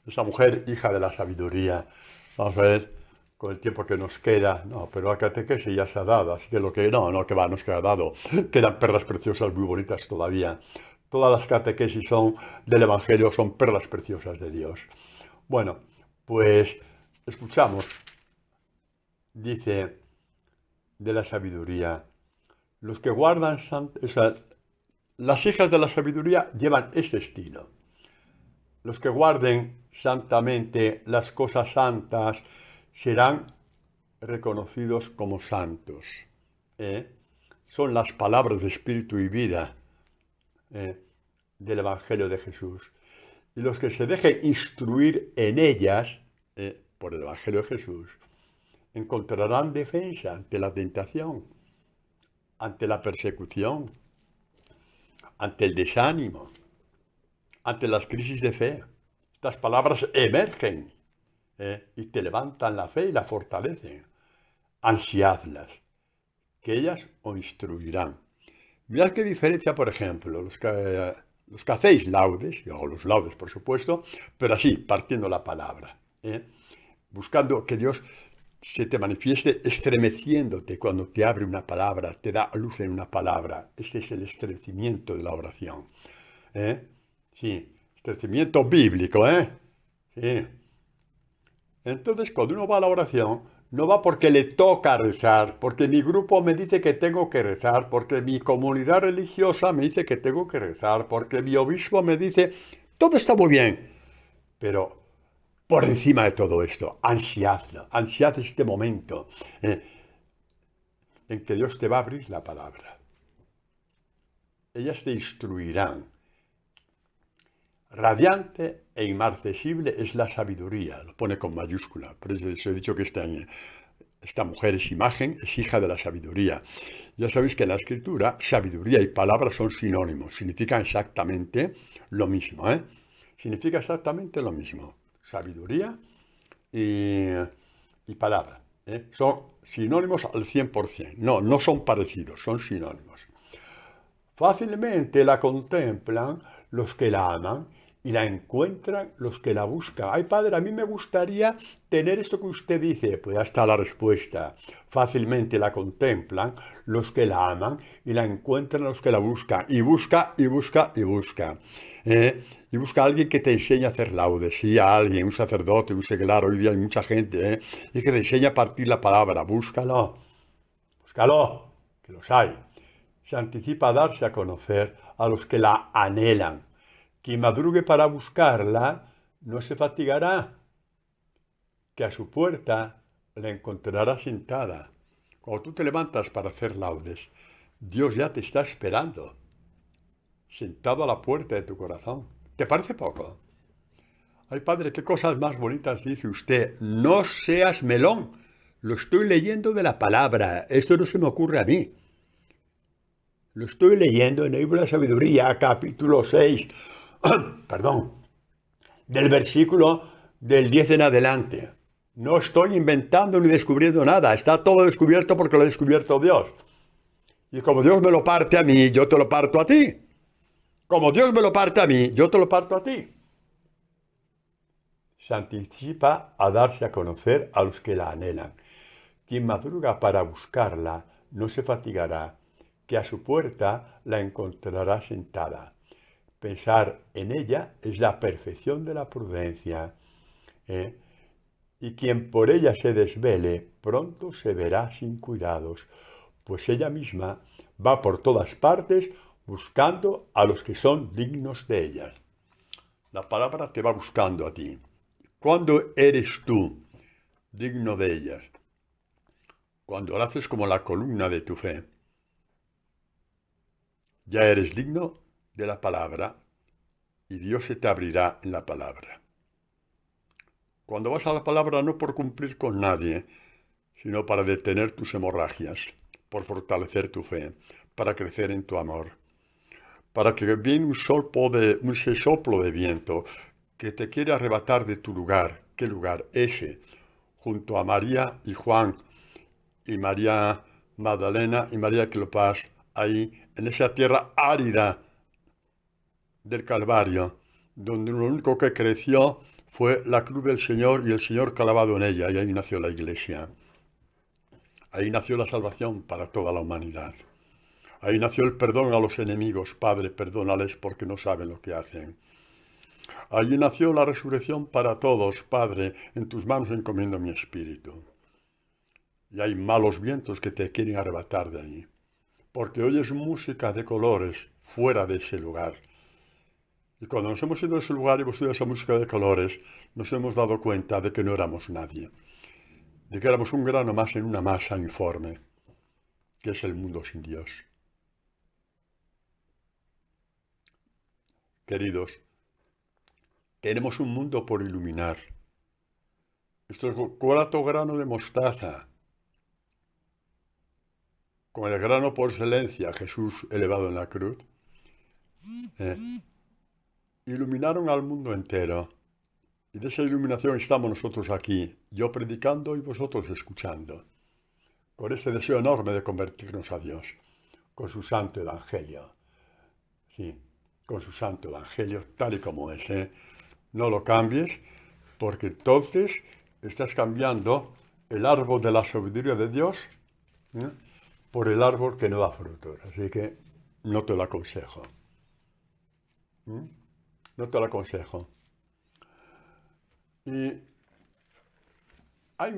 esa mujer, hija de la sabiduría. Vamos a ver, con el tiempo que nos queda. No, pero la catequesis ya se ha dado, así que que va, nos queda dado. Quedan perlas preciosas muy bonitas todavía. Todas las catequesis del Evangelio son perlas preciosas de Dios. Bueno, pues escuchamos. Dice de la sabiduría, los que guardan las hijas de la sabiduría llevan este estilo. Los que guarden santamente las cosas santas serán reconocidos como santos. Son las palabras de espíritu y vida del Evangelio de Jesús. Y los que se dejen instruir en ellas por el Evangelio de Jesús encontrarán defensa ante la tentación, ante la persecución, ante el desánimo, ante las crisis de fe. Estas palabras emergen y te levantan la fe y la fortalecen. Ansiadlas, que ellas os instruirán. Mirad qué diferencia, por ejemplo, los que hacéis laudes, yo hago los laudes por supuesto, pero así, partiendo la palabra. buscando que Dios se te manifieste estremeciéndote cuando te abre una palabra, te da luz en una palabra. Este es el estremecimiento de la oración. ¿Eh? Sí, estremecimiento bíblico, ¿eh? Sí. Entonces, cuando uno va a la oración, no va porque le toca rezar, porque mi grupo me dice que tengo que rezar, porque mi comunidad religiosa me dice que tengo que rezar, porque mi obispo me dice, todo está muy bien, pero por encima de todo esto, ansiadlo, ansiad este momento en que Dios te va a abrir la palabra. Ellas te instruirán. Radiante e inmarcesible es la sabiduría, lo pone con mayúscula, por eso he dicho que esta mujer es imagen, es hija de la sabiduría. Ya sabéis que en la escritura sabiduría y palabra son sinónimos, significan exactamente lo mismo, ¿eh? Significa exactamente lo mismo, sabiduría y palabra, ¿eh? Son sinónimos al 100%, no son parecidos, son sinónimos. Fácilmente la contemplan los que la aman y la encuentran los que la buscan. Ay, padre, a mí me gustaría tener esto que usted dice. Pues ya está la respuesta. Fácilmente la contemplan los que la aman y la encuentran los que la buscan. Y busca, y busca, y busca. Y busca a alguien que te enseñe a hacer laudes. Sí, a alguien, un sacerdote, un seglar. Hoy día hay mucha gente y que te enseña a partir la palabra. Búscalo, búscalo, que los hay. Se anticipa a darse a conocer a los que la anhelan. Quien madrugue para buscarla no se fatigará, que a su puerta la encontrará sentada. Cuando tú te levantas para hacer laudes, Dios ya te está esperando, sentado a la puerta de tu corazón. ¿Te parece poco? Ay, padre, qué cosas más bonitas dice usted. No seas melón. Lo estoy leyendo de la palabra. Esto no se me ocurre a mí. Lo estoy leyendo en el libro de la sabiduría, capítulo 6, perdón, del versículo del 10 en adelante. No estoy inventando ni descubriendo nada, está todo descubierto porque lo ha descubierto Dios. Y como Dios me lo parte a mí, yo te lo parto a ti. Como Dios me lo parte a mí, yo te lo parto a ti. Se anticipa a darse a conocer a los que la anhelan. Quien madruga para buscarla no se fatigará, que a su puerta la encontrará sentada. Pensar en ella es la perfección de la prudencia. ¿Eh? Y quien por ella se desvele, pronto se verá sin cuidados, pues ella misma va por todas partes buscando a los que son dignos de ella. La palabra te va buscando a ti. ¿Cuándo eres tú digno de ellas? Cuando lo haces como la columna de tu fe. Ya eres digno de la palabra y Dios se te abrirá en la palabra. Cuando vas a la palabra no por cumplir con nadie, sino para detener tus hemorragias, por fortalecer tu fe, para crecer en tu amor, para que viene un soplo de viento que te quiere arrebatar de tu lugar. ¿Qué lugar? Ese, junto a María y Juan y María Magdalena y María Cleopas, ahí en esa tierra árida del Calvario, donde lo único que creció fue la cruz del Señor y el Señor clavado en ella, y ahí nació la iglesia. Ahí nació la salvación para toda la humanidad. Ahí nació el perdón a los enemigos. Padre, perdónales porque no saben lo que hacen. Allí nació la resurrección para todos. Padre, en tus manos encomiendo mi espíritu. Y hay malos vientos que te quieren arrebatar de allí, porque oyes música de colores fuera de ese lugar. Y cuando nos hemos ido a ese lugar y hemos oído esa música de colores, nos hemos dado cuenta de que no éramos nadie, de que éramos un grano más en una masa informe, que es el mundo sin Dios. Queridos, tenemos un mundo por iluminar. Esto es cuarto grano de mostaza, con el grano por excelencia, Jesús elevado en la cruz, iluminaron al mundo entero. Y de esa iluminación estamos nosotros aquí, yo predicando y vosotros escuchando, con ese deseo enorme de convertirnos a Dios, con su santo evangelio. Sí, con su santo evangelio tal y como es. No lo cambies, porque entonces estás cambiando el árbol de la sabiduría de Dios, ¿eh? por el árbol que no da frutos. Así que no te lo aconsejo. ¿Mm? No te lo aconsejo. Y hay,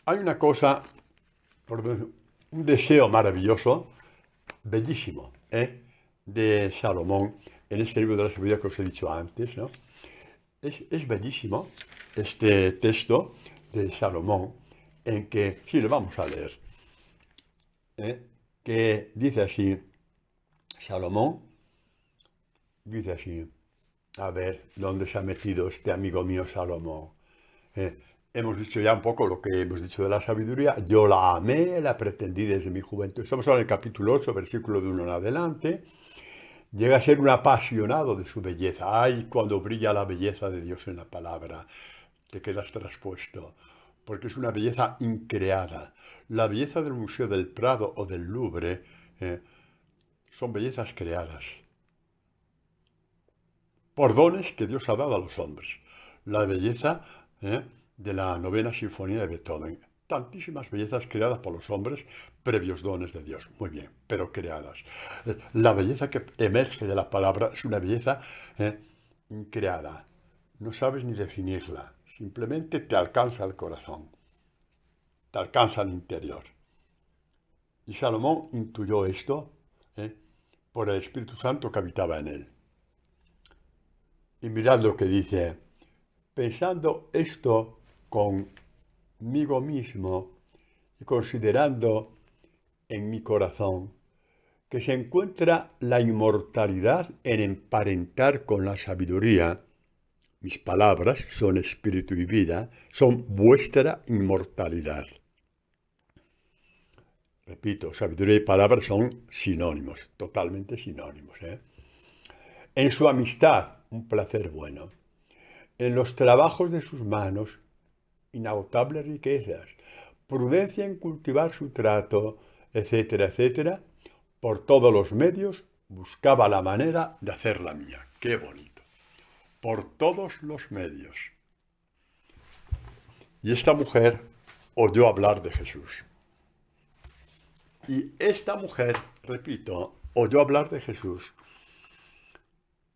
hay una cosa, un deseo maravilloso, bellísimo, de Salomón en este libro de la sabiduría que os he dicho antes, ¿no? Es bellísimo este texto de Salomón en que, sí, lo vamos a leer, que dice así, Salomón dice así, a ver, ¿dónde se ha metido este amigo mío Salomón? Hemos dicho ya un poco lo que hemos dicho de la sabiduría. Yo la amé, la pretendí desde mi juventud. Estamos ahora en el capítulo 8, versículo de 1 en adelante. Llega a ser un apasionado de su belleza. Ay, cuando brilla la belleza de Dios en la palabra, te quedas traspuesto, porque es una belleza increada. La belleza del Museo del Prado o del Louvre son bellezas creadas por dones que Dios ha dado a los hombres. La belleza de la novena sinfonía de Beethoven. Tantísimas bellezas creadas por los hombres, previos dones de Dios. Muy bien, pero creadas. La belleza que emerge de la palabra es una belleza increada. No sabes ni definirla. Simplemente te alcanza el corazón. Te alcanza el interior. Y Salomón intuyó esto por el Espíritu Santo que habitaba en él. Y mirad lo que dice, pensando esto conmigo mismo y considerando en mi corazón que se encuentra la inmortalidad en emparentar con la sabiduría, mis palabras son espíritu y vida, son vuestra inmortalidad. Repito, sabiduría y palabras son sinónimos, totalmente sinónimos. En su amistad, un placer bueno. En los trabajos de sus manos, inagotables riquezas. Prudencia en cultivar su trato, etcétera, etcétera. Por todos los medios buscaba la manera de hacer la mía. Qué bonito. Por todos los medios. Y esta mujer oyó hablar de Jesús. Y esta mujer, repito, oyó hablar de Jesús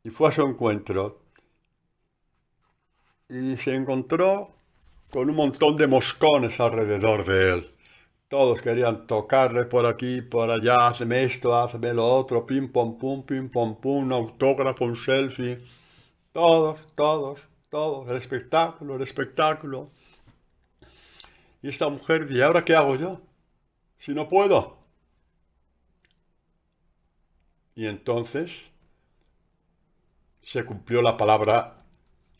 y fue a su encuentro y se encontró con un montón de moscones alrededor de él. Todos querían tocarle por aquí, por allá, hazme esto, hazme lo otro, pim pom pum, un autógrafo, un selfie. Todos, todos, todos, el espectáculo, el espectáculo. Y esta mujer dice, ¿ahora qué hago yo? Si no puedo. Y entonces se cumplió la palabra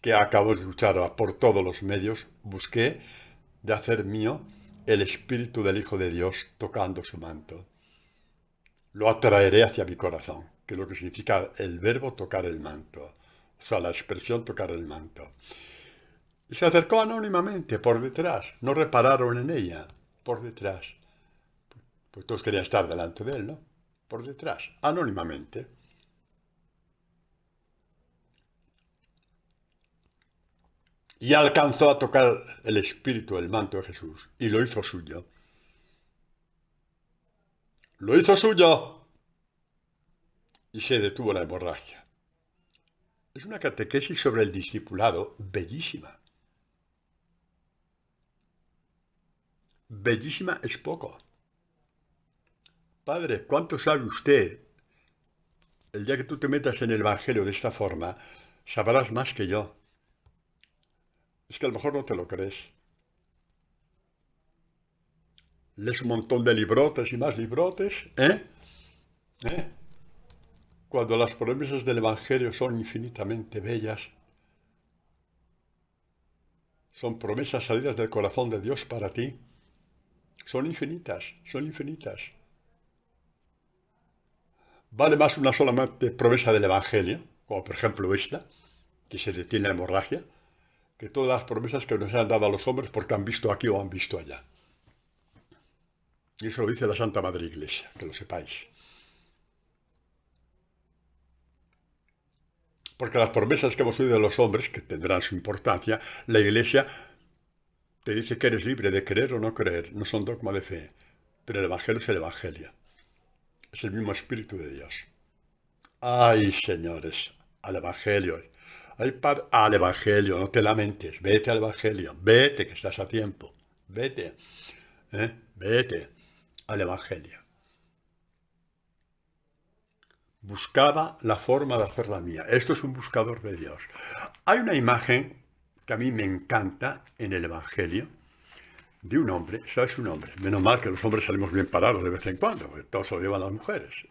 que acabo de escuchar. Por todos los medios busqué de hacer mío el espíritu del Hijo de Dios tocando su manto. Lo atraeré hacia mi corazón, que es lo que significa el verbo tocar el manto, o sea, la expresión tocar el manto. Y se acercó anónimamente, por detrás, no repararon en ella, por detrás. Pues todos querían estar delante de él, ¿no? Por detrás, anónimamente. Y alcanzó a tocar el espíritu, el manto de Jesús, y lo hizo suyo. Lo hizo suyo y se detuvo la hemorragia. Es una catequesis sobre el discipulado bellísima. Bellísima es poco. Padre, ¿cuánto sabe usted? El día que tú te metas en el Evangelio de esta forma, sabrás más que yo. Es que a lo mejor no te lo crees. Lees un montón de librotes y más librotes, ¿eh? ¿Eh? Cuando las promesas del Evangelio son infinitamente bellas, son promesas salidas del corazón de Dios para ti, son infinitas, son infinitas. Vale más una solamente promesa del Evangelio, como por ejemplo esta, que se detiene la hemorragia, que todas las promesas que nos han dado a los hombres porque han visto aquí o han visto allá. Y eso lo dice la Santa Madre Iglesia, que lo sepáis. Porque las promesas que hemos oído de los hombres, que tendrán su importancia, la Iglesia te dice que eres libre de creer o no creer, no son dogma de fe, pero el Evangelio es el Evangelio, es el mismo Espíritu de Dios. Ay, señores, al Evangelio. Ay, al Evangelio, no te lamentes, vete al Evangelio, vete que estás a tiempo, vete, vete al Evangelio. Buscaba la forma de hacer la mía. Esto es un buscador de Dios. Hay una imagen que a mí me encanta en el Evangelio de un hombre. ¿Sabes? Un hombre. Menos mal que los hombres salimos bien parados de vez en cuando, porque todos se lo llevan las mujeres.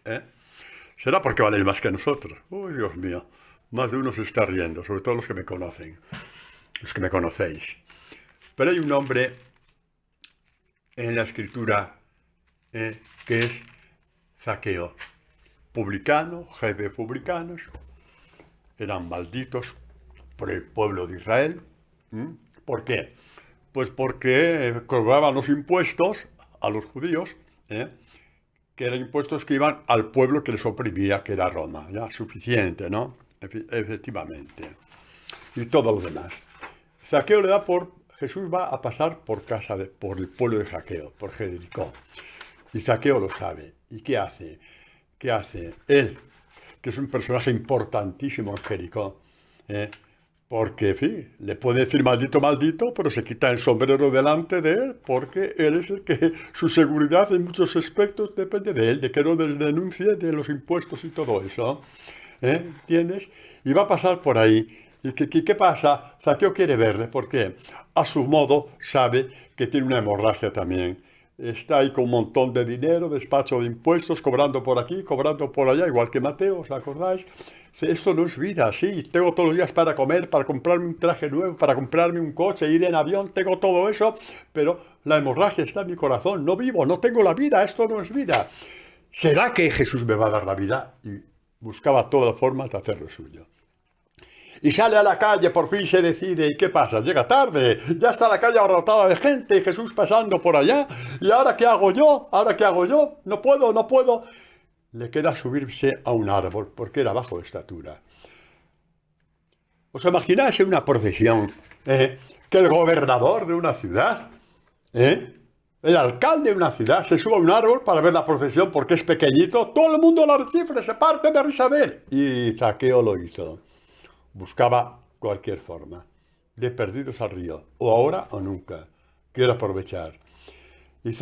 ¿Será porque valéis más que nosotros? Uy, Dios mío. Más de uno se está riendo, sobre todo los que me conocen, los que me conocéis. Pero hay un hombre en la Escritura que es Zaqueo. Publicano, jefe de publicanos, eran malditos por el pueblo de Israel. ¿Por qué? Pues porque cobraban los impuestos a los judíos, que eran impuestos que iban al pueblo que les oprimía, que era Roma. Ya, suficiente, ¿no? Efectivamente. Y todo lo demás. Zaqueo le da por... Jesús va a pasar por por el pueblo de Zaqueo, por Jericó. Y Zaqueo lo sabe. ¿Y qué hace? ¿Qué hace? Él, que es un personaje importantísimo en Jericó, porque, en fin, le puede decir maldito, maldito, pero se quita el sombrero delante de él, porque él es el que su seguridad en muchos aspectos depende de él, de que no les denuncie de los impuestos y todo eso. ¿Entiendes? Y va a pasar por ahí. ¿Y qué pasa? Zaqueo quiere verle, porque a su modo sabe que tiene una hemorragia también. Está ahí con un montón de dinero, despacho de impuestos, cobrando por aquí, cobrando por allá, igual que Mateo, ¿os acordáis? Esto no es vida, sí, tengo todos los días para comer, para comprarme un traje nuevo, para comprarme un coche, ir en avión, tengo todo eso, pero la hemorragia está en mi corazón, no vivo, no tengo la vida, esto no es vida. ¿Será que Jesús me va a dar la vida? Y buscaba todas las formas de hacerlo suyo. Y sale a la calle, por fin se decide. ¿Y qué pasa? Llega tarde. Ya está la calle abarrotada de gente. Jesús pasando por allá. ¿Y ahora qué hago yo? ¿Ahora qué hago yo? No puedo, no puedo. Le queda subirse a un árbol, porque era bajo de estatura. ¿Os imagináis en una procesión que el gobernador de una ciudad, el alcalde de una ciudad, se sube a un árbol para ver la procesión porque es pequeñito? Todo el mundo lo recibe, se parte de risa de él. Y Zaqueo lo hizo. Buscaba cualquier forma, de perdidos al río, o ahora o nunca. Quiero aprovechar. Y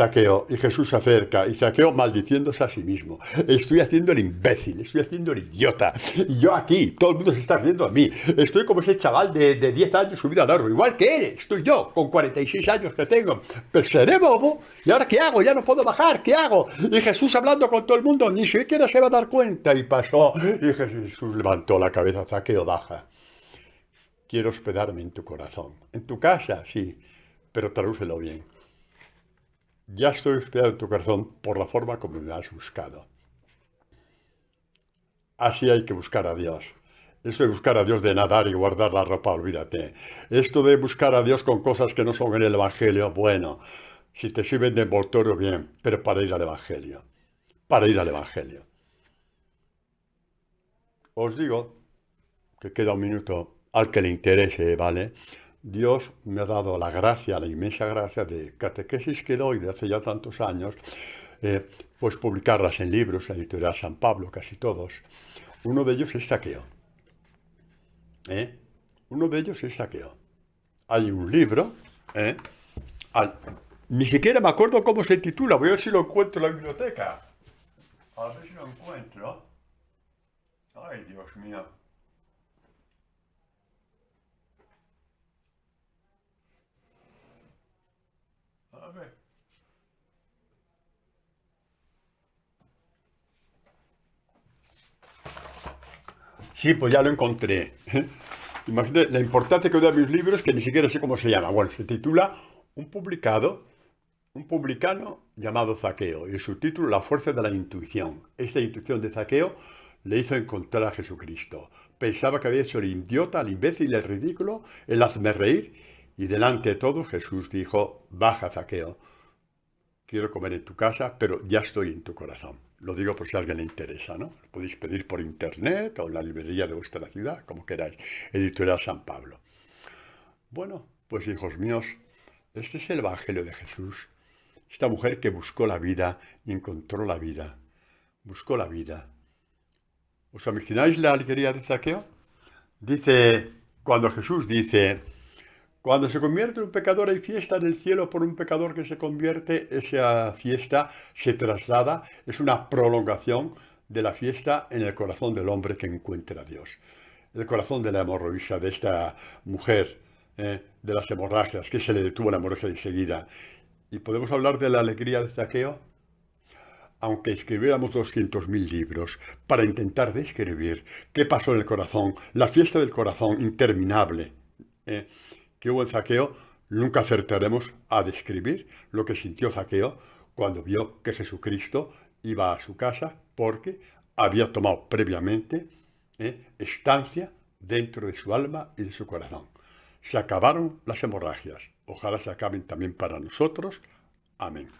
Jesús se acerca, y Zaqueo maldiciéndose a sí mismo. Estoy haciendo el imbécil, estoy haciendo el idiota. Y yo aquí, todo el mundo se está riendo a mí. Estoy como ese chaval de 10 años subido al árbol, igual que él. Estoy yo, con 46 años que tengo. Pero seré bobo. ¿Y ahora qué hago? Ya no puedo bajar, ¿qué hago? Y Jesús hablando con todo el mundo, ni siquiera se va a dar cuenta. Y pasó, y Jesús levantó la cabeza, Zaqueo, baja. Quiero hospedarme en tu corazón. En tu casa, sí, pero tradúcelo bien. Ya estoy hospedado en tu corazón por la forma como me has buscado. Así hay que buscar a Dios. Esto de buscar a Dios de nadar y guardar la ropa, olvídate. Esto de buscar a Dios con cosas que no son en el Evangelio, bueno, si te sirven de envoltorio, bien, pero para ir al Evangelio. Para ir al Evangelio. Os digo que queda un minuto al que le interese, ¿vale? Dios me ha dado la gracia, la inmensa gracia de catequesis que doy de hace ya tantos años, pues publicarlas en libros, en Editorial San Pablo, casi todos. Uno de ellos es Zaqueo. Uno de ellos es Zaqueo. Hay un libro, ni siquiera me acuerdo cómo se titula, voy a ver si lo encuentro en la biblioteca. A ver si lo encuentro. Ay, Dios mío. A ver. Sí, pues ya lo encontré. Imagínate la importancia que doy a mis libros, que ni siquiera sé cómo se llama. Bueno, se titula Un publicano llamado Zaqueo, y su título La fuerza de la intuición. Esta intuición de Zaqueo le hizo encontrar a Jesucristo. Pensaba que había hecho el idiota, el imbécil, el ridículo, el hazme reír, y delante de todo Jesús dijo, baja Zaqueo, quiero comer en tu casa, pero ya estoy en tu corazón. Lo digo por si a alguien le interesa, ¿no? Lo podéis pedir por internet o en la librería de vuestra ciudad, como queráis. Editorial San Pablo. Bueno, pues hijos míos, Este es el Evangelio de Jesús. Esta mujer que buscó la vida y encontró la vida. Buscó la vida. ¿Os imagináis la alegría de Zaqueo? Dice, cuando Jesús dice, cuando se convierte un pecador hay fiesta en el cielo por un pecador que se convierte, esa fiesta se traslada, es una prolongación de la fiesta en el corazón del hombre que encuentra a Dios. El corazón de la hemorroísa, de esta mujer, de las hemorragias, que se le detuvo la hemorragia enseguida. ¿Y podemos hablar de la alegría de Zaqueo? Aunque escribiéramos 200.000 libros para intentar describir qué pasó en el corazón, la fiesta del corazón interminable que hubo en Zaqueo, nunca acertaremos a describir lo que sintió Zaqueo cuando vio que Jesucristo iba a su casa porque había tomado previamente estancia dentro de su alma y de su corazón. Se acabaron las hemorragias. Ojalá se acaben también para nosotros. Amén.